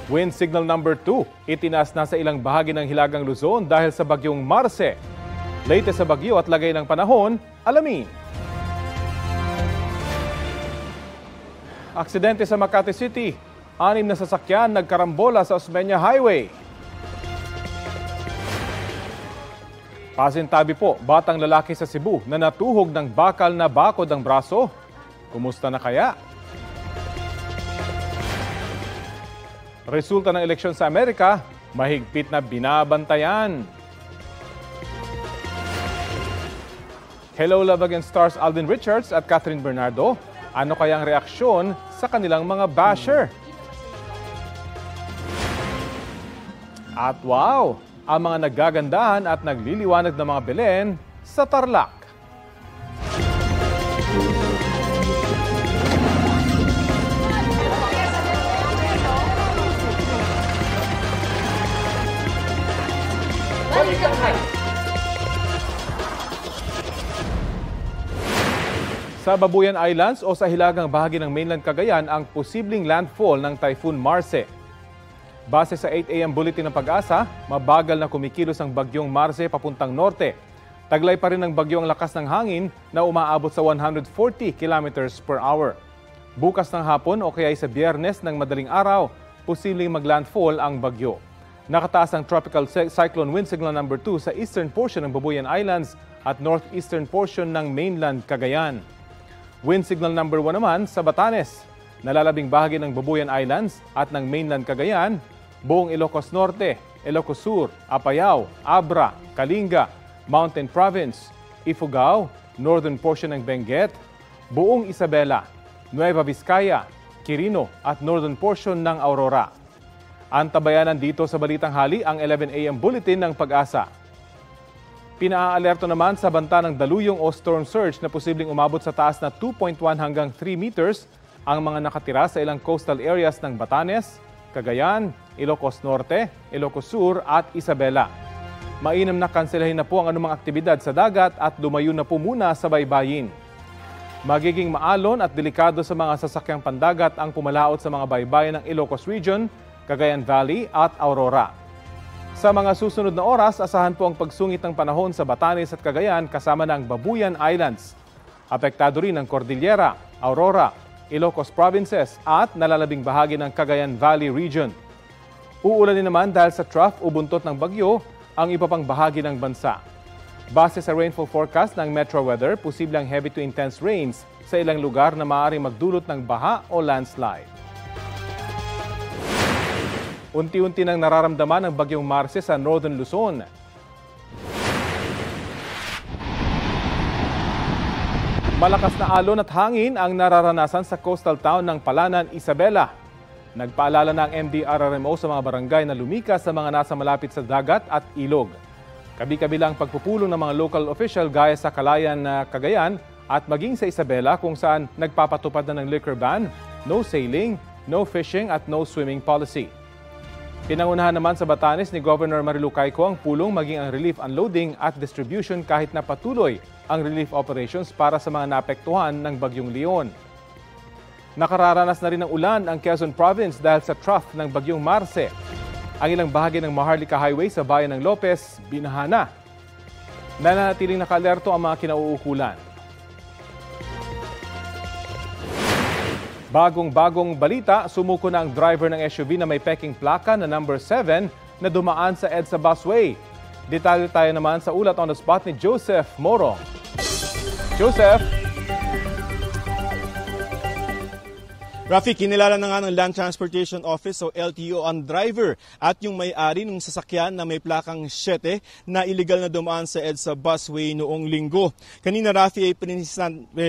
Wind signal number 2, itinaas na sa ilang bahagi ng Hilagang Luzon dahil sa bagyong Marce. Latest sa bagyo at lagay ng panahon, alamin. Aksidente sa Makati City. 6 na sasakyan nagkarambola sa Osmeña Highway. Pasintabi po, batang lalaki sa Cebu na natuhog ng bakal na bakod ang braso. Kumusta na kaya? Resulta ng eleksyon sa Amerika, mahigpit na binabantayan. Hello Love Against Stars Alden Richards at Catherine Bernardo. Ano kayang reaksyon sa kanilang mga basher? At wow, ang mga nagagandahan at nagliliwanag ng mga Belen sa Tarlac. Sa Babuyan Islands o sa hilagang bahagi ng mainland Cagayan ang posibleng landfall ng Typhoon Marce. Base sa 8 AM bulletin ng Pag-asa, mabagal na kumikilos ang bagyong Marce papuntang norte. Taglay pa rin ng bagyo ang lakas ng hangin na umaabot sa 140 kilometers per hour. Bukas ng hapon o kaya sa Biyernes ng madaling araw, posibleng maglandfall ang bagyo. Nakataas ang tropical cyclone wind signal number 2 sa eastern portion ng Babuyan Islands at northeastern portion ng mainland Cagayan. Wind signal number 1 naman sa Batanes, nalalabing bahagi ng Babuyan Islands at ng mainland Cagayan, buong Ilocos Norte, Ilocos Sur, Apayao, Abra, Kalinga, Mountain Province, Ifugao, northern portion ng Benguet, buong Isabela, Nueva Vizcaya, Quirino at northern portion ng Aurora. Antabayanan dito sa Balitang Hali ang 11 AM bulletin ng Pag-asa. Pinaalerto naman sa banta ng daluyong o storm surge na posibleng umabot sa taas na 2.1 hanggang 3 meters ang mga nakatira sa ilang coastal areas ng Batanes, Cagayan, Ilocos Norte, Ilocos Sur at Isabela. Mainam na kanselahin na po ang anumang aktibidad sa dagat at lumayo na po muna sa baybayin. Magiging maalon at delikado sa mga sasakyang pandagat ang pumalaot sa mga baybayin ng Ilocos Region, Cagayan Valley at Aurora. Sa mga susunod na oras, asahan po ang pagsungit ng panahon sa Batanes at Cagayan kasama ng Babuyan Islands. Apektado rin ang Cordillera, Aurora, Ilocos Provinces at nalalabing bahagi ng Cagayan Valley Region. Uulanin naman dahil sa trough o buntot ng bagyo ang iba pang bahagi ng bansa. Base sa rainfall forecast ng Metro Weather, posibleng heavy to intense rains sa ilang lugar na maaaring magdulot ng baha o landslide. Unti-unti nang nararamdaman ang bagyong Marce sa Northern Luzon. Malakas na alon at hangin ang nararanasan sa coastal town ng Palanan, Isabela. Nagpaalala na ang MDRRMO sa mga barangay na lumikas sa mga nasa malapit sa dagat at ilog. Kabi-kabilang pagpupulong ng mga local official gaya sa Calayan, Cagayan at maging sa Isabela kung saan nagpapatupad na ng liquor ban, no sailing, no fishing at no swimming policy. Pinangunahan naman sa Batanes ni Governor Marilu Cayco ang pulong maging ang relief unloading at distribution kahit na patuloy ang relief operations para sa mga naapektuhan ng Bagyong Leon. Nakararanas na rin ng ulan ang Quezon Province dahil sa trough ng Bagyong Marce. Ang ilang bahagi ng Maharlika Highway sa bayan ng Lopez, binaha na. Nananatiling naka-alerto ang mga kinauukulan. Bagong-bagong balita, sumuko na ang driver ng SUV na may peking plaka na number 7 na dumaan sa EDSA busway. Detalye tayo naman sa ulat on the spot ni Joseph Morong. Joseph! Rafi, kinilala na nga ng Land Transportation Office o LTO ang driver at yung may-ari ng sasakyan na may plakang 7 na illegal na dumaan sa EDSA busway noong linggo. Kanina, Rafi, ay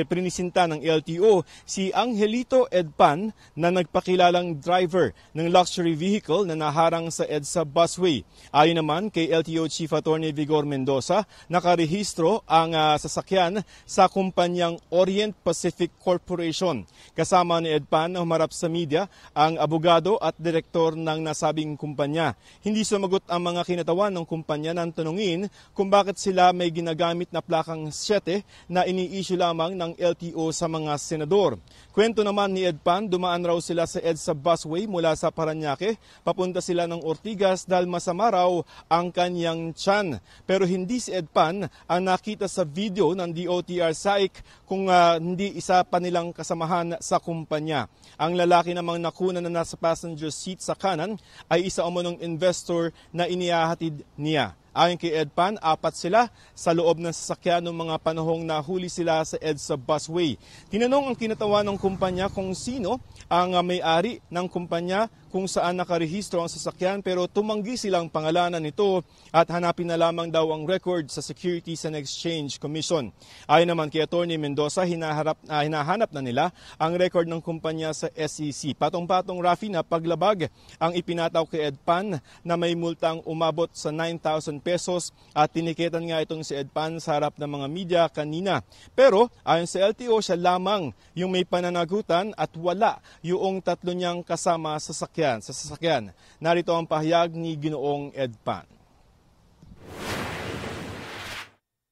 prinisinta ng LTO si Angelito Edpan na nagpakilalang driver ng luxury vehicle na naharang sa EDSA busway. Ayon naman kay LTO Chief Attorney Vigor Mendoza, nakarehistro ang sasakyan sa kumpanyang Orient Pacific Corporation. Kasama ni Edpan naman na humarap sa media ang abogado at direktor ng nasabing kumpanya. Hindi sumagot ang mga kinatawan ng kumpanya nang tanungin kung bakit sila may ginagamit na plakang 7 na ini-issue lamang ng LTO sa mga senador. Kwento naman ni Edpan, dumaan raw sila sa EDSA busway mula sa Parañaque, papunta sila ng Ortigas dahil masama raw ang kanyang tiyan. Pero hindi si Edpan ang nakita sa video ng DOTR SAIC kung hindi isa pa nilang kasamahan sa kumpanya. Ang lalaki namang nakuna na nasa passenger seat sa kanan ay isa umunong investor na inihahatid niya. Ayon kay Edpan, 4 sila sa loob ng sasakyan ng mga panahong nahuli sila sa EDSA busway. Tinanong ang kinatawan ng kumpanya kung sino ang may-ari ng kumpanya kung saan nakarehistro ang sasakyan pero tumanggi silang pangalanan nito at hanapin na lamang daw ang record sa Securities and Exchange Commission. Ayon naman kay Atty. Mendoza, hinahanap na nila ang record ng kumpanya sa SEC. Patong-patong, Rafi, na paglabag ang ipinataw kay Edpan na may multang umabot sa 9,000 pesos at tiniketan nga itong si Edpan sa harap ng mga media kanina. Pero ayon sa LTO, siya lamang yung may pananagutan at wala yung 3 niyang kasama sa sasakyan. Narito ang pahayag ni Ginoong Edpan.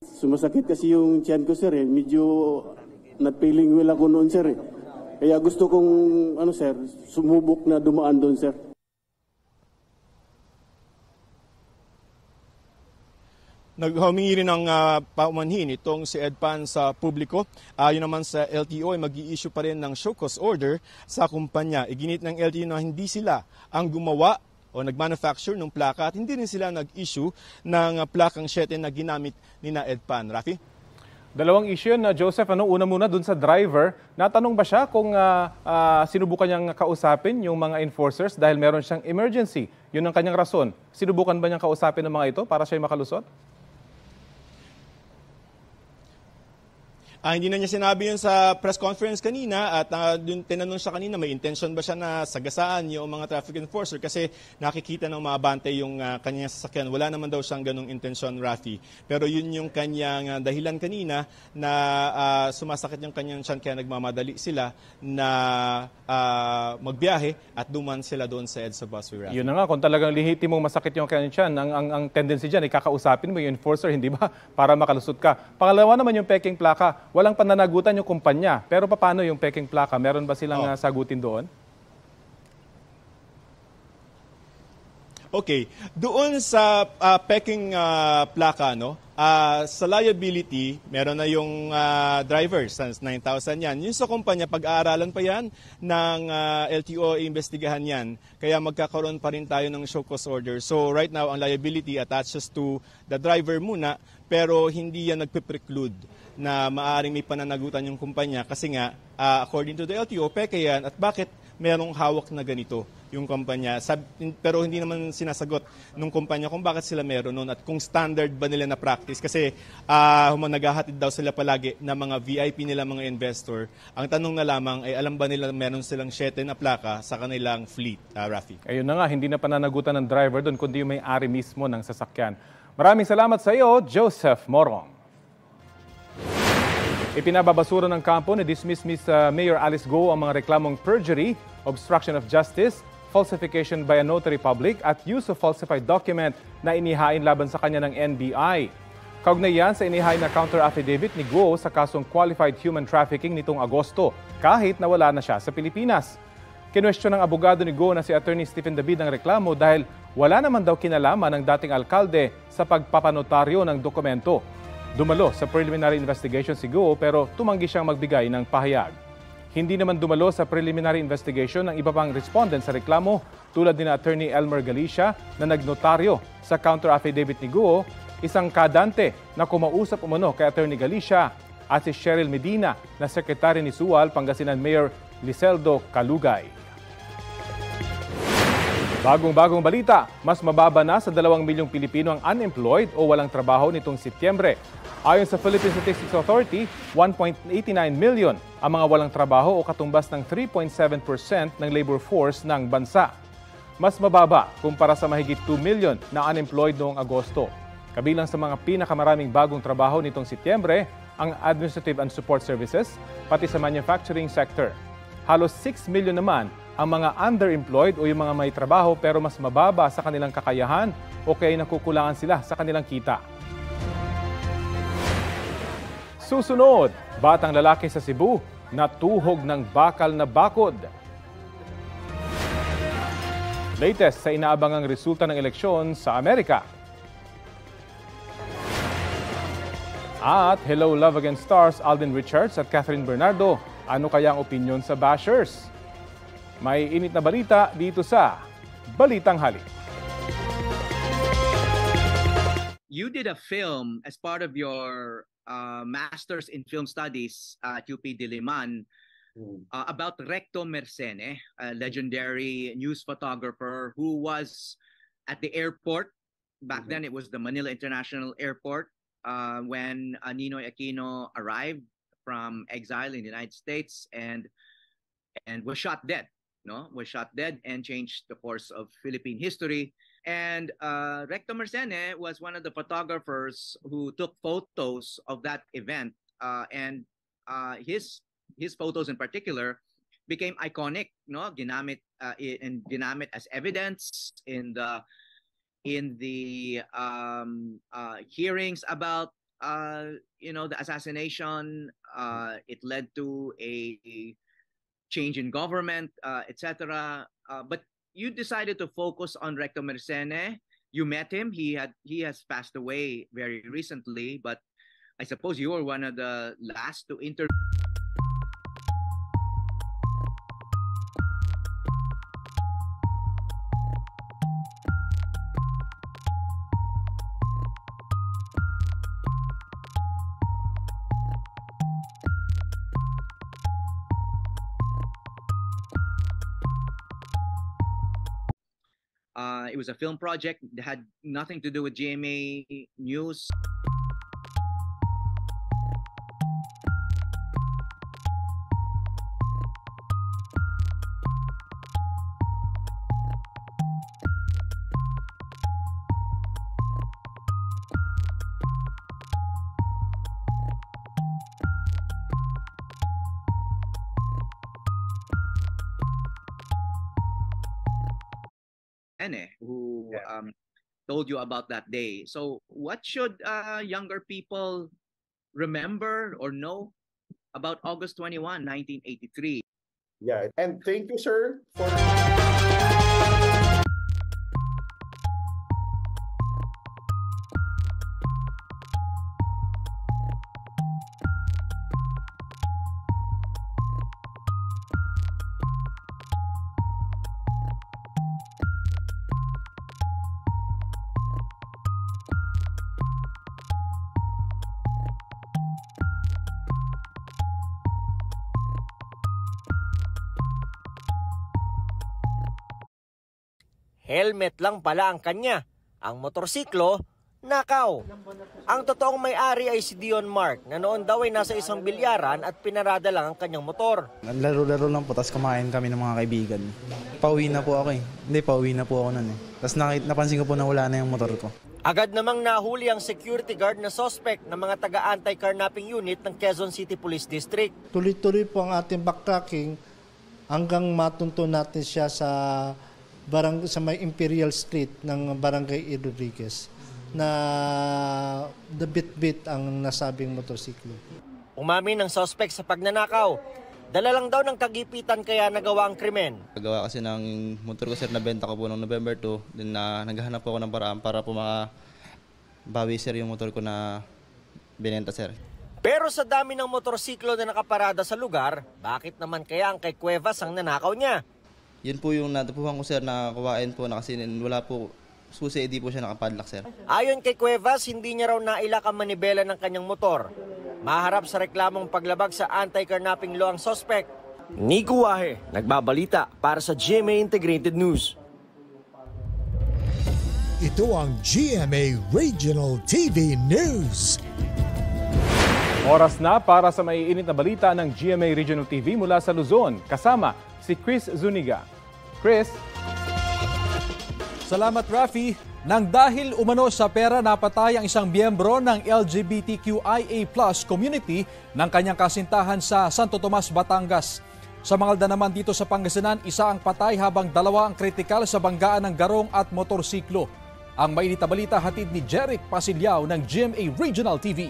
Sumasakit kasi yung tiyan ko, sir. Medyo not feeling well ako noon, sir. Kaya gusto kong, sir, sumubok na dumaan doon, sir. Naghumingi rin ng paumanhin itong si Edpan sa publiko. Ayon naman sa LTO ay mag-i-issue pa rin ng show cause order sa kumpanya. Iginit ng LTO na hindi sila ang gumawa o nag-manufacture ng plaka at hindi rin sila nag-issue ng plakang 7 na ginamit ni Edpan. Rafi? Dalawang issue yun, Joseph. Una muna dun sa driver. Natanong ba siya kung sinubukan niyang kausapin yung mga enforcers dahil meron siyang emergency? Yun ang kanyang rason. Sinubukan ba niyang kausapin ng mga ito para siya'y makalusot? Hindi na niya sinabi yun sa press conference kanina at tinanong siya kanina may intention ba siya na sagasaan yung mga traffic enforcer kasi nakikita ng mga bante yung kanyang sasakyan. Wala naman daw siyang ganong intensyon, Rafi. Pero yun yung kanyang dahilan kanina na sumasakit yung kanyang tiyan kaya nagmamadali sila na magbiyahe at duman sila doon sa EDSA busway, Rafi. Yun na nga, kung talagang lehitimong masakit yung kanyang tiyan, ang tendency dyan ay kakausapin mo yung enforcer, hindi ba? Para makalusot ka. Pangalawa naman yung peking plaka. Walang pananagutan yung kumpanya. Pero paano yung peking plaka? Meron ba silang sagutin doon? Okay. Doon sa peking plaka, sa liability, meron na yung driver, 9,000 yan. Yung sa kumpanya, pag-aaralan pa yan ng LTO, investigahan yan. Kaya magkakaroon pa rin tayo ng show cause order. So right now, ang liability attaches to the driver muna, pero hindi yan nagpe-preclude na maaaring may pananagutan yung kumpanya kasi nga, according to the LTO, peke yan at bakit merong hawak na ganito yung kumpanya. Pero hindi naman sinasagot ng kumpanya kung bakit sila meron nun at kung standard ba nila na practice. Kasi naghahatid daw sila palagi ng mga VIP nila mga investor. Ang tanong na lamang ay alam ba nila meron silang 7 na plaka sa kanilang fleet, Rafi? Ayun na nga, hindi na pananagutan ng driver doon kundi yung may-ari mismo ng sasakyan. Maraming salamat sa iyo, Joseph Morong. Ipinababasura ng kampo ni dismiss Miss Mayor Alice Go ang mga reklamong perjury, obstruction of justice, falsification by a notary public at use of falsified document na inihain laban sa kanya ng NBI. Kaugnay yan sa inihain na counter affidavit ni Go sa kasong qualified human trafficking nitong Agosto, kahit na wala na siya sa Pilipinas. Kinwestiyon ng abogado ni Go na si Attorney Stephen David ang reklamo dahil wala naman daw kinalaman ng dating alkalde sa pagpapanotaryo ng dokumento. Dumalo sa preliminary investigation si Go pero tumanggi siyang magbigay ng pahayag. Hindi naman dumalo sa preliminary investigation ng iba pang respondent sa reklamo tulad ni Attorney Elmer Galicia na nagnotaryo sa counter affidavit ni Go, isang kadante na kumausap umano kay Attorney Galicia at si Cheryl Medina na sekretary ni Sual, Pangasinan Mayor Liseldo Calugay. Bagong-bagong balita, mas mababa na sa 2 milyong Pilipino ang unemployed o walang trabaho nitong Setyembre. Ayon sa Philippine Statistics Authority, 1.89 million ang mga walang trabaho o katumbas ng 3.7% ng labor force ng bansa. Mas mababa kumpara sa mahigit 2 million na unemployed noong Agosto. Kabilang sa mga pinakamaraming bagong trabaho nitong Setyembre, ang administrative and support services, pati sa manufacturing sector. Halos 6 million naman ang mga underemployed o yung mga may trabaho pero mas mababa sa kanilang kakayahan o kaya nakukulangan sila sa kanilang kita. Susunod, batang lalaki sa Cebu natuhog ng bakal na bakod. Latest sa inaabangang resulta ng eleksyon sa Amerika. At Hello Love Against Stars Alden Richards at Catherine Bernardo, ano kaya ang opinyon sa bashers? May init na balita dito sa Balitang Hali. You did a film as part of your Masters in Film Studies at UP Diliman about Recto Mersene, a legendary news photographer who was at the airport. Back then, it was the Manila International Airport when Ninoy Aquino arrived from exile in the United States and was shot dead. Was shot dead and changed the course of Philippine history. And Recto Mersene was one of the photographers who took photos of that event, and his photos in particular became iconic. Ginamit as evidence in the hearings about the assassination. It led to a change in government, etc. But you decided to focus on Recto Mersene. You met him. He has passed away very recently, but I suppose you were one of the last to interview. It was a film project that had nothing to do with GMA News. Who told you about that day. So what should younger people remember or know about August 21, 1983? Yeah, and thank you, sir, for... Helmet lang pala ang kanya. Ang motorsiklo, nakaw. Ang totoong may-ari ay si Dion Mark na noon daw ay nasa isang bilyaran at pinarada lang ang kanyang motor. Laro-laro lang po, tapos kumain kami ng mga kaibigan. Pauwi na po ako eh. Pauwi na po ako nun eh. Tapos napansin ko po na wala na yung motor ko. Agad namang nahuli ang security guard na suspect ng mga taga-anti-carnapping unit ng Quezon City Police District. Tuloy-tuloy po ang ating backtracking hanggang matunto natin siya sa may Imperial Street ng Barangay E. Rodriguez na the bit ang nasabing motorsiklo. Umamin ng suspect sa pagnanakaw. Dala lang daw ng kagipitan kaya nagawa ang krimen. Nagawa kasi ng motor ko sir, nabenta ko po noong November 2. Then naghahanap po ako ng paraan para po makabawi sir yung motor ko na binenta sir. Pero sa dami ng motorsiklo na nakaparada sa lugar, bakit naman kaya ang kay Cuevas ang nanakaw niya? Yun po yung natupuhan ko sir na kawain po na kasi wala po susi, di po siya nakapadlock sir. Ayon kay Cuevas, hindi niya raw nailak ang manibela ng kanyang motor. Maharap sa reklamong paglabag sa anti-carnapping law ang suspect. Nico Wahe, nagbabalita para sa GMA Integrated News. Ito ang GMA Regional TV News. Oras na para sa maiinit na balita ng GMA Regional TV mula sa Luzon. Kasama si Chris Zuniga. Chris? Salamat, Rafi. Nang dahil umano sa pera, napatay ang isang miyembro ng LGBTQIA+ community ng kanyang kasintahan sa Santo Tomas, Batangas. Sa Mangaldan naman dito sa Pangasinan, isa ang patay habang dalawa ang kritikal sa banggaan ng garong at motorsiklo. Ang mainit na balita hatid ni Jeric Pasilyao ng GMA Regional TV.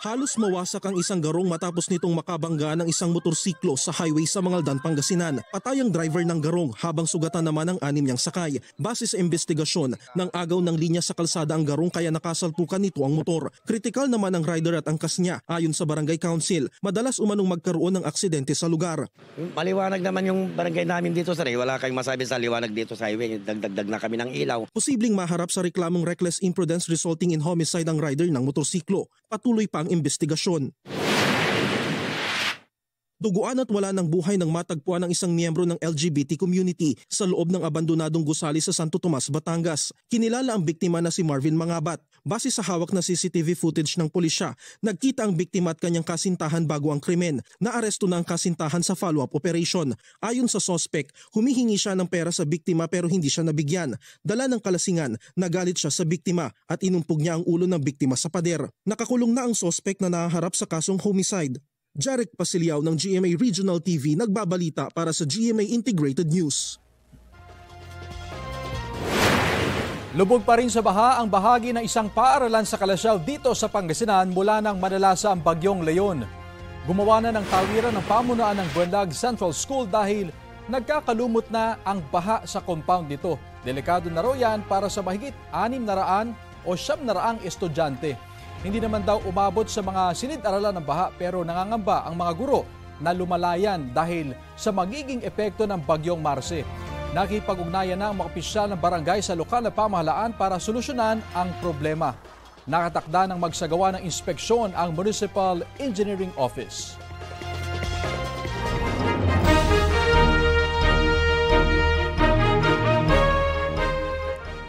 Halos mawasak ang isang garong matapos nitong makabangga ng isang motorsiklo sa highway sa Mangaldan, Pangasinan. Patay ang driver ng garong habang sugatan naman ang 6 niyang sakay. Base sa investigasyon, nang agaw ng linya sa kalsada ang garong kaya nakasalpukan nito ang motor. Kritikal naman ang rider at angkas niya. Ayon sa barangay council, madalas umanong magkaroon ng aksidente sa lugar. Maliwanag naman yung barangay namin dito, sir. Wala kayong masabi sa liwanag dito sa highway. Dagdag na kami ng ilaw. Posibleng maharap sa reklamong reckless imprudence resulting in homicide ang rider ng motorsiklo. Patuloy pa ang investigasyon. Duguan at wala ng buhay nang matagpuan ng isang miyembro ng LGBT community sa loob ng abandonadong gusali sa Santo Tomas, Batangas. Kinilala ang biktima na si Marvin Mangabat. Base sa hawak na CCTV footage ng pulisya, nagkita ang biktima at kanyang kasintahan bago ang krimen. Naaresto na ang kasintahan sa follow-up operation. Ayon sa suspect, humihingi siya ng pera sa biktima pero hindi siya nabigyan. Dala ng kalasingan, nagalit siya sa biktima at inumpog niya ang ulo ng biktima sa pader. Nakakulong na ang suspect na nahaharap sa kasong homicide. Jeric Pasilyao ng GMA Regional TV nagbabalita para sa GMA Integrated News. Lubog pa rin sa baha ang bahagi ng isang paaralan sa Calasiao dito sa Pangasinan mula nang manalasa ang bagyong Leon. Gumawa na ng tawiran ng pamunuan ng Buenlag Central School dahil nagkakalumot na ang baha sa compound nito. Delikado na raw yan para sa mahigit 600 o 700 estudyante. Hindi naman daw umabot sa mga silid-aralan ng baha pero nangangamba ang mga guro na lumalayan dahil sa magiging epekto ng bagyong Marce. Nakipag-ugnayan na ang mga opisyal ng barangay sa lokal na pamahalaan para solusyonan ang problema. Nakatakda ng magsagawa ng inspeksyon ang Municipal Engineering Office.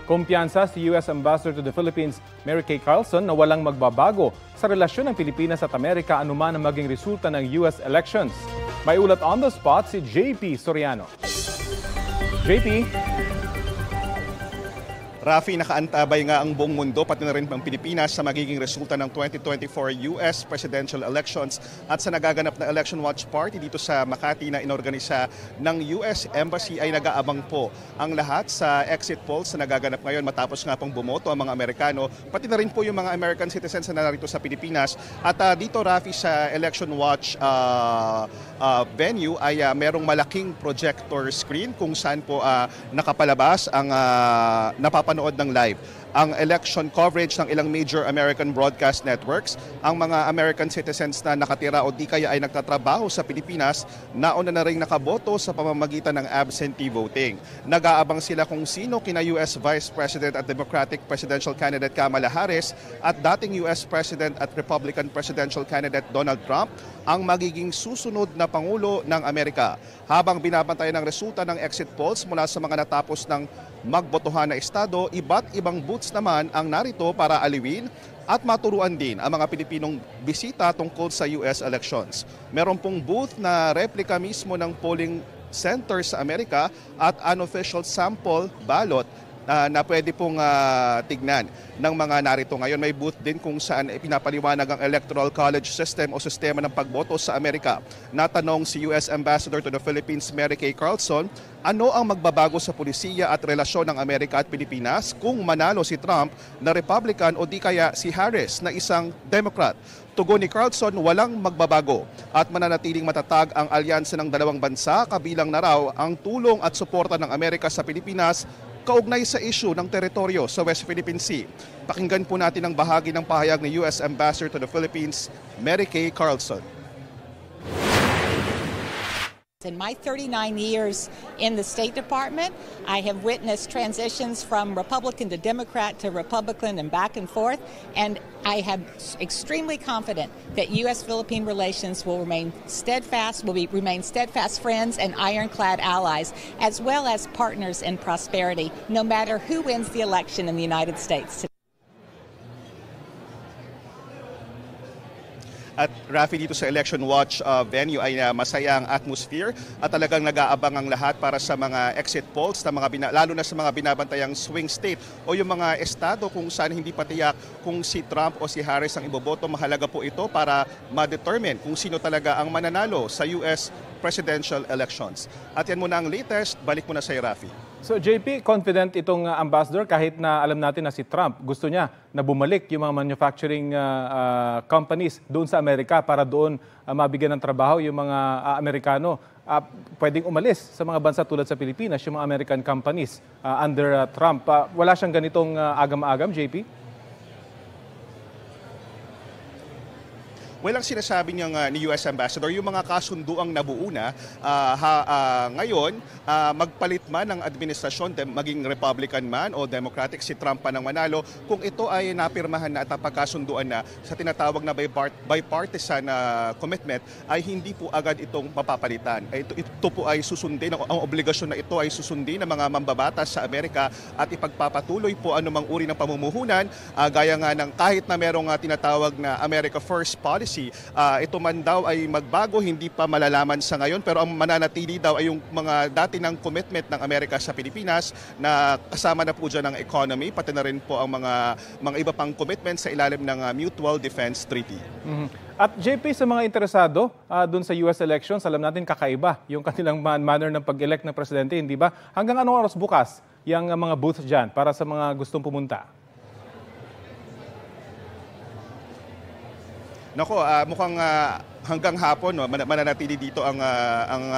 Kumpiyansa si U.S. Ambassador to the Philippines, Mary Kay Carlson, na walang magbabago sa relasyon ng Pilipinas at Amerika anuman ang maging resulta ng U.S. elections. May ulat on the spot si JP Soriano. JP? Rafi, nakaantabay nga ang buong mundo pati na rin ang Pilipinas sa magiging resulta ng 2024 US presidential elections at sa nagaganap na Election Watch Party dito sa Makati na inorganisa ng US Embassy ay nag-aabang po ang lahat sa exit polls na nagaganap ngayon matapos nga pong bumoto ang mga Amerikano pati na rin po yung mga American citizens na narito sa Pilipinas. At dito, Rafi, sa Election Watch venue ay merong malaking projector screen kung saan po nakapalabas ang napapanood ng live ang election coverage ng ilang major American broadcast networks. Ang mga American citizens na nakatira o di kaya ay nagtatrabaho sa Pilipinas, nauna na rin nakaboto sa pamamagitan ng absentee voting. Nag-aabang sila kung sino kina US Vice President at Democratic Presidential Candidate Kamala Harris at dating US President at Republican Presidential Candidate Donald Trump ang magiging susunod na Pangulo ng Amerika. Habang binabantayan ang resulta ng exit polls mula sa mga natapos ng magbotohan na estado, iba't ibang booths naman ang narito para aliwin at maturuan din ang mga Pilipinong bisita tungkol sa US elections. Meron pong booth na replika mismo ng polling center sa Amerika at unofficial sample ballot na pwede pong tignan ng mga narito ngayon. May booth din kung saan pinapaliwanag ang Electoral College System o sistema ng pagboto sa Amerika. Natanong si US Ambassador to the Philippines, Mary Kay Carlson, ano ang magbabago sa pulisiya at relasyon ng Amerika at Pilipinas kung manalo si Trump na Republican o di kaya si Harris na isang Democrat. Tugon ni Carlson, walang magbabago at mananatiling matatag ang alyansa ng dalawang bansa, kabilang na raw ang tulong at suporta ng Amerika sa Pilipinas kaugnay sa issue ng teritoryo sa West Philippine Sea. Pakinggan po natin ang bahagi ng pahayag ni US Ambassador to the Philippines, Mary Kay Carlson. In my 39 years in the State Department, I have witnessed transitions from Republican to Democrat to Republican and back and forth, and I am extremely confident that U.S.-Philippine relations will remain steadfast friends and ironclad allies, as well as partners in prosperity, no matter who wins the election in the United States. At Rafi, dito sa Election Watch venue ay masaya ang atmosphere at talagang nag-aabang ang lahat para sa mga exit polls, na lalo na sa mga binabantayang swing state o yung mga estado kung saan hindi patiyak kung si Trump o si Harris ang iboboto. Mahalaga po ito para ma-determine kung sino talaga ang mananalo sa US presidential elections. At yan muna ang latest. Balik muna sa Rafi. So JP, confident itong ambassador kahit na alam natin na si Trump gusto niya na bumalik yung mga manufacturing companies doon sa Amerika para doon mabigyan ng trabaho yung mga Amerikano. Pwedeng umalis sa mga bansa tulad sa Pilipinas, yung mga American companies under Trump. Wala siyang ganitong agam-agam, JP? Walang sinasabi niyang ni US Ambassador, yung mga kasunduang nabuo na ngayon, magpalit man ng administrasyon, maging Republican man o Democratic, si Trump pa ng manalo, kung ito ay napirmahan na at napagkasunduan na sa tinatawag na bipartisan commitment, ay hindi po agad itong mapapalitan. Ito po ay susundin, ang obligasyon na ito ay susundin ng mga mambabatas sa Amerika at ipagpapatuloy po anumang uri ng pamumuhunan, gaya nga ng kahit na merong tinatawag na America First policy. Ito man daw ay magbago, hindi pa malalaman sa ngayon, pero ang mananatili daw ay yung mga dati ng commitment ng Amerika sa Pilipinas na kasama na po dyan ang economy, pati na rin po ang mga iba pang commitments sa ilalim ng Mutual Defense Treaty. At JP, sa mga interesado dun sa US elections, alam natin kakaiba yung kanilang manner ng pag-elect ng presidente, hindi ba? Hanggang anong oras bukas yung mga booths dyan para sa mga gustong pumunta? Nako, mukhang hanggang hapon mananatili dito ang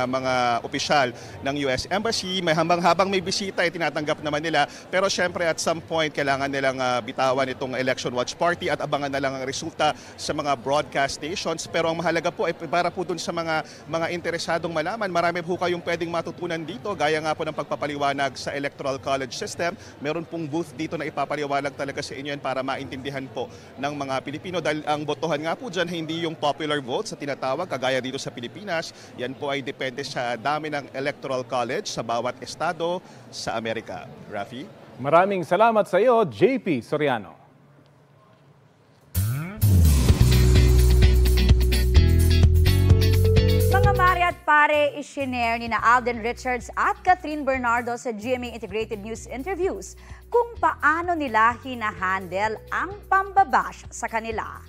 mga opisyal ng US Embassy. Habang may bisita ay tinatanggap naman nila. Pero syempre at some point kailangan nilang bitawan itong election watch party at abangan na lang ang resulta sa mga broadcast stations. Pero ang mahalaga po ay para po dun sa mga interesadong malaman, marami po kayong pwedeng matutunan dito. Gaya nga po ng pagpapaliwanag sa Electoral College System. Meron pong booth dito na ipapaliwanag talaga sa inyo yan para maintindihan po ng mga Pilipino. Dahil ang botohan nga po dyan hindi yung popular vote sa tinatawag, kagaya dito sa Pilipinas. Yan po ay depende sa dami ng Electoral College sa bawat estado sa Amerika. Rafi? Maraming salamat sa iyo, JP Soriano. Mga mare at pare, isinare ni na Alden Richards at Catherine Bernardo sa GMA Integrated News interviews kung paano nila hinahandle ang pambabash sa kanila.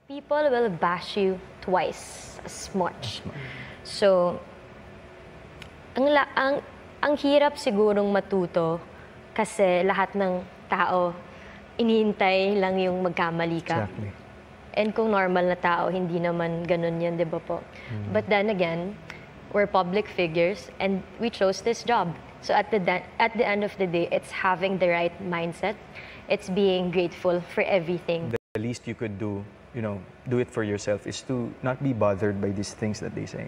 People will bash you twice as much. So, ang hirap sigurong matuto kasi lahat ng tao iniintay lang yung magkamali ka. Exactly. And kung normal na tao, hindi naman ganun yan, di ba po? But then again, we're public figures and we chose this job. So at the end of the day, it's having the right mindset. It's being grateful for everything. The least you could do, do it for yourself, is to not be bothered by these things that they say.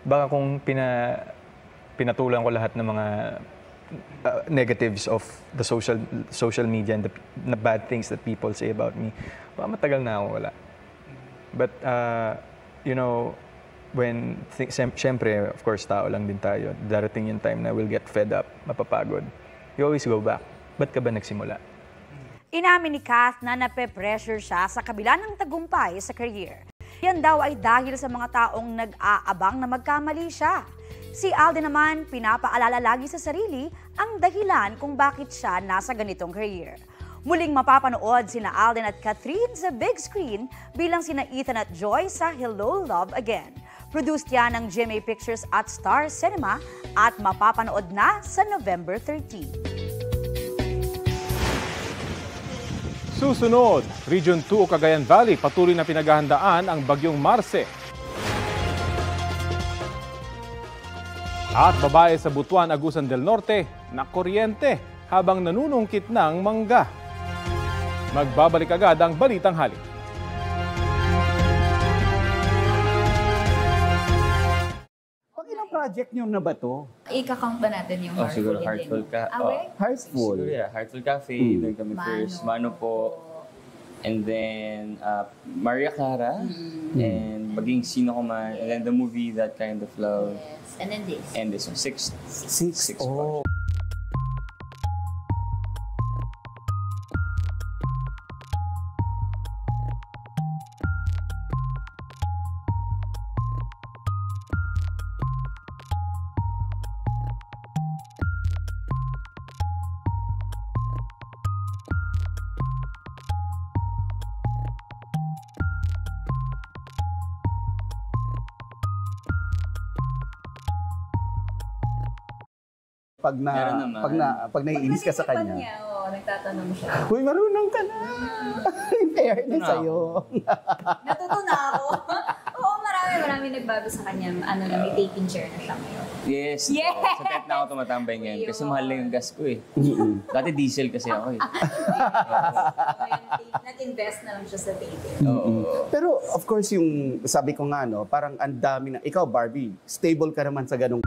Baka kung pinatulan ko lahat ng mga negatives of the social media and the bad things that people say about me, baka matagal na ako wala. But, siyempre, of course, tao lang din tayo. Darating yung time na we'll get fed up, mapapagod. You always go back. Ba't ka ba nagsimula? Inamin ni Kath na nape-pressure siya sa kabila ng tagumpay sa career. Yan daw ay dahil sa mga taong nag-aabang na magkamali siya. Si Alden naman, pinapaalala lagi sa sarili ang dahilan kung bakit siya nasa ganitong career. Muling mapapanood sina Alden at Catherine sa big screen bilang sina Ethan at Joy sa Hello, Love Again. Produced yan ng GMA Pictures at Star Cinema at mapapanood na sa November 13. Susunod, Region 2 Cagayan Valley, patuloy na pinaghahandaan ang bagyong Marce. At babae sa Butuan, Agusan del Norte, nakuryente habang nanunungkit ng mangga. Magbabalik agad ang Balitang Halik. Ilang project nyo na ba to? Ika-count ba natin yung Heartful? Siguro Heartful Heartful. Siguro, Heartful Cafe. Doon kami first. Mano po. And then Maria Clara. And Maging Sino Ko Man. And then the movie That Kind of Love. Yes. And then this. And this one. Six. Oh. pag naiinis ka sa kanya. Nagtatanong siya. Uy, marunong ka na. In fairness sa'yo. Natuto na ako. Oo, marami nagbago sa kanya. May taking chair na siya ngayon. Yes. Yes! Sa tent na ako tumatambay ngayon kasi mahal na yung gas ko eh. Dati diesel kasi ako eh. Nag-invest na lang siya sa taping. Pero of course, yung sabi ko nga, parang ang dami na, ikaw Barbie, stable ka naman sa ganong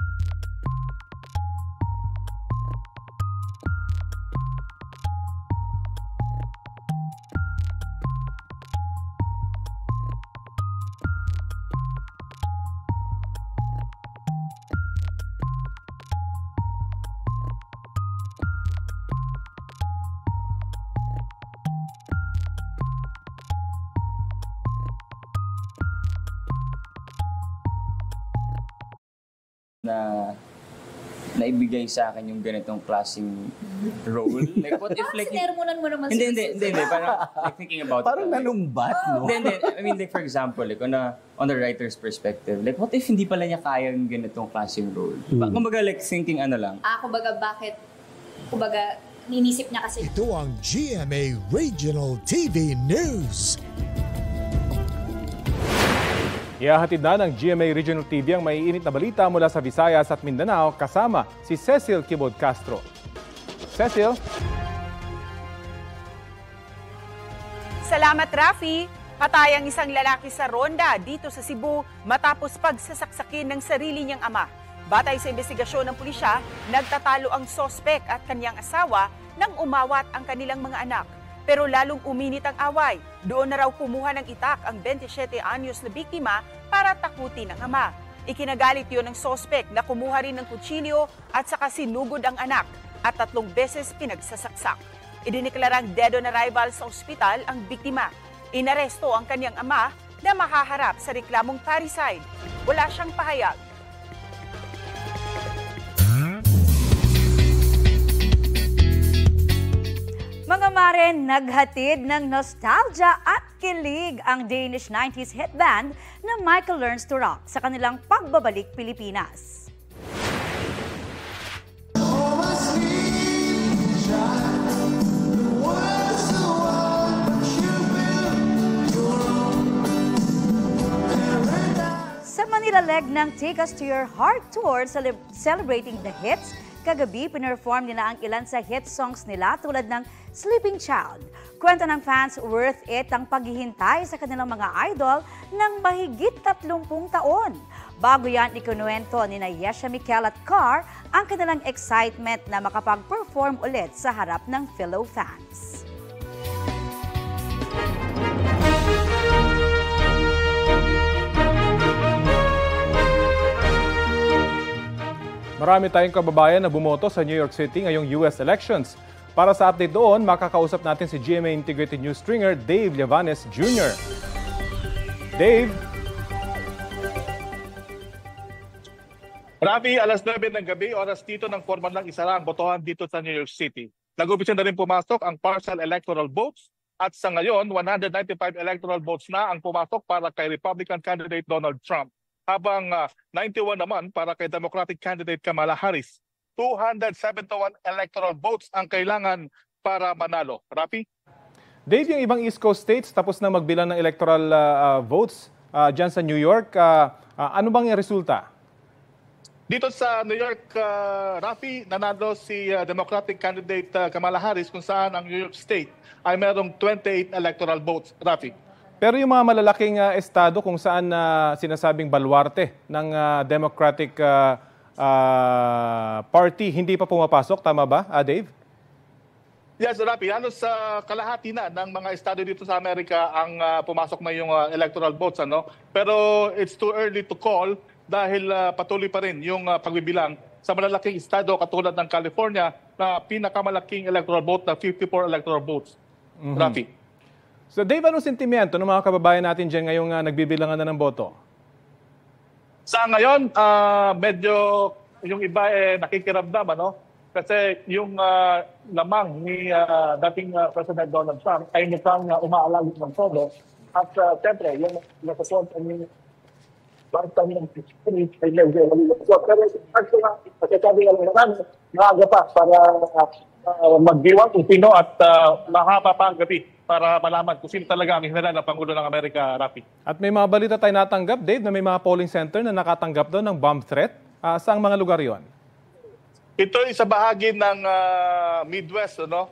na naibigay sa akin yung ganitong klaseng role. Like, what if like... Sinermonan mo naman Hindi. Parang like thinking about parang nanumbat, no? Hindi. I mean, like for example, like on the writer's perspective, like what if hindi pala niya kaya yung ganitong klaseng role? Kumbaga like thinking lang. Kumbaga, ninisip niya kasi. Ito ang GMA Regional TV News. Ihahatid na ng GMA Regional TV ang maiinit na balita mula sa Visayas at Mindanao kasama si Cecil Kibod Castro. Cecil? Salamat, Rafi. Patay ang isang lalaki sa ronda dito sa Cebu matapos pagsasaksakin ng sarili niyang ama. Batay sa investigasyon ng pulisya, nagtatalo ang sospek at kanyang asawa nang umawat ang kanilang mga anak. Pero lalong uminit ang away. Doon na raw kumuha ng itak ang 27 anyos na biktima para takutin ang ama. Ikinagalit yun ng sospek na kumuha rin ng kutsilyo at saka sinugod ang anak at 3 beses pinagsasaksak. Idineklarang dead on arrival sa ospital ang biktima. Inaresto ang kanyang ama na mahaharap sa reklamong parricide. Wala siyang pahayag. Mga mare, naghatid ng nostalgia at kilig ang Danish 90s hit band na Michael Learns to Rock sa kanilang pagbabalik Pilipinas. Sa Manila leg ng Take Us to Your Heart Tour celebrating the hits, kagabi pinerform nila ang ilan sa hit songs nila tulad ng Sleeping Child. Kwento ng fans, worth it ang paghihintay sa kanilang mga idol ng mahigit 30 taon. Bago yan, ikunuwento ni Yesha Mikel at Carr ang kanilang excitement na makapag-perform ulit sa harap ng fellow fans. Marami tayong kababayan na bumoto sa New York City ngayong US elections. Para sa update doon, makakausap natin si GMA Integrated News stringer Dave Llavanes Jr. Dave? Rafi, alas 9 ng gabi, oras dito ng formal lang isara ang botohan dito sa New York City. Nag-umpisa na rin pumasok ang partial electoral votes at sa ngayon, 195 electoral votes na ang pumasok para kay Republican candidate Donald Trump. Habang 91 naman para kay Democratic candidate Kamala Harris. 271 electoral votes ang kailangan para manalo. Rafi? Dave, yung ibang East Coast states tapos na magbilang ng electoral votes dyan sa New York. Ano bang yung resulta? Dito sa New York, Rafi, nanalo si Democratic candidate Kamala Harris kung saan ang New York State ay merong 28 electoral votes. Rafi? Pero yung mga malalaking estado kung saan sinasabing baluarte ng Democratic Party, hindi pa pumapasok, tama ba, Dave? Yes, Rafi. Halos sa kalahati na ng mga estado dito sa Amerika ang pumasok na yung electoral votes. Pero it's too early to call dahil patuloy pa rin yung pagbibilang sa malalaking estado katulad ng California na pinakamalaking electoral vote na 54 electoral votes. Rafi. So Dave, anong sentimiento ng mga kababayan natin dyan ngayong nagbibilangan na ng boto? Sa ngayon, medyo yung iba nakikiramdam, Kasi yung lamang ni dating President Donald Trump ay mukhang umaalagit ng todo. At siyempre, yung nasa-support bakit kami ng spirit ay medyo malulungsot. Pero masasabi lang naman, maaga pa para magdiwang kung sino at mahaba pa ang gabi para malaman kung sino talaga ang general na Pangulo ng Amerika, Rafi. At may mga balita tayo natanggap, Dave, na may mga polling center na nakatanggap doon ng bomb threat. Saang mga lugar yon? Ito ay sa bahagi ng Midwest, no?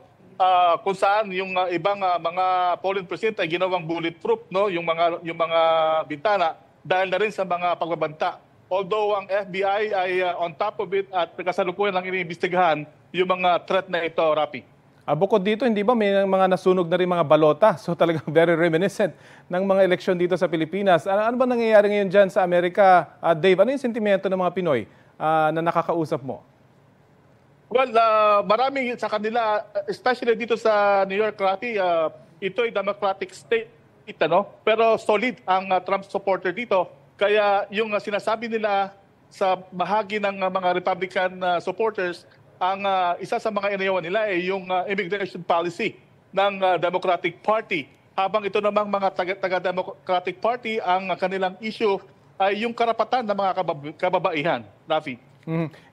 Kung saan yung ibang mga polling precinct ay ginawang bulletproof, no? Yung mga bintana dahil na rin sa mga pagbabanta. Although ang FBI ay on top of it at kasalukuyan lang iniimbestigahan yung mga threat na ito, Rapi. Bukod dito, hindi ba may mga nasunog na rin mga balota? So talagang very reminiscent ng mga eleksyon dito sa Pilipinas. Ano ba nangyayari ngayon dyan sa Amerika? Dave, ano yung sentimento ng mga Pinoy na nakakausap mo? Well, marami sa kanila, especially dito sa New York, Rafi, ito ay Democratic state, no? Pero solid ang Trump supporter dito. Kaya yung sinasabi nila sa bahagi ng mga Republican supporters, ang isa sa mga inayawan nila ay yung immigration policy ng Democratic Party. Habang ito namang mga taga-Democratic Party, ang kanilang issue ay yung karapatan ng mga kababaihan, Rafi.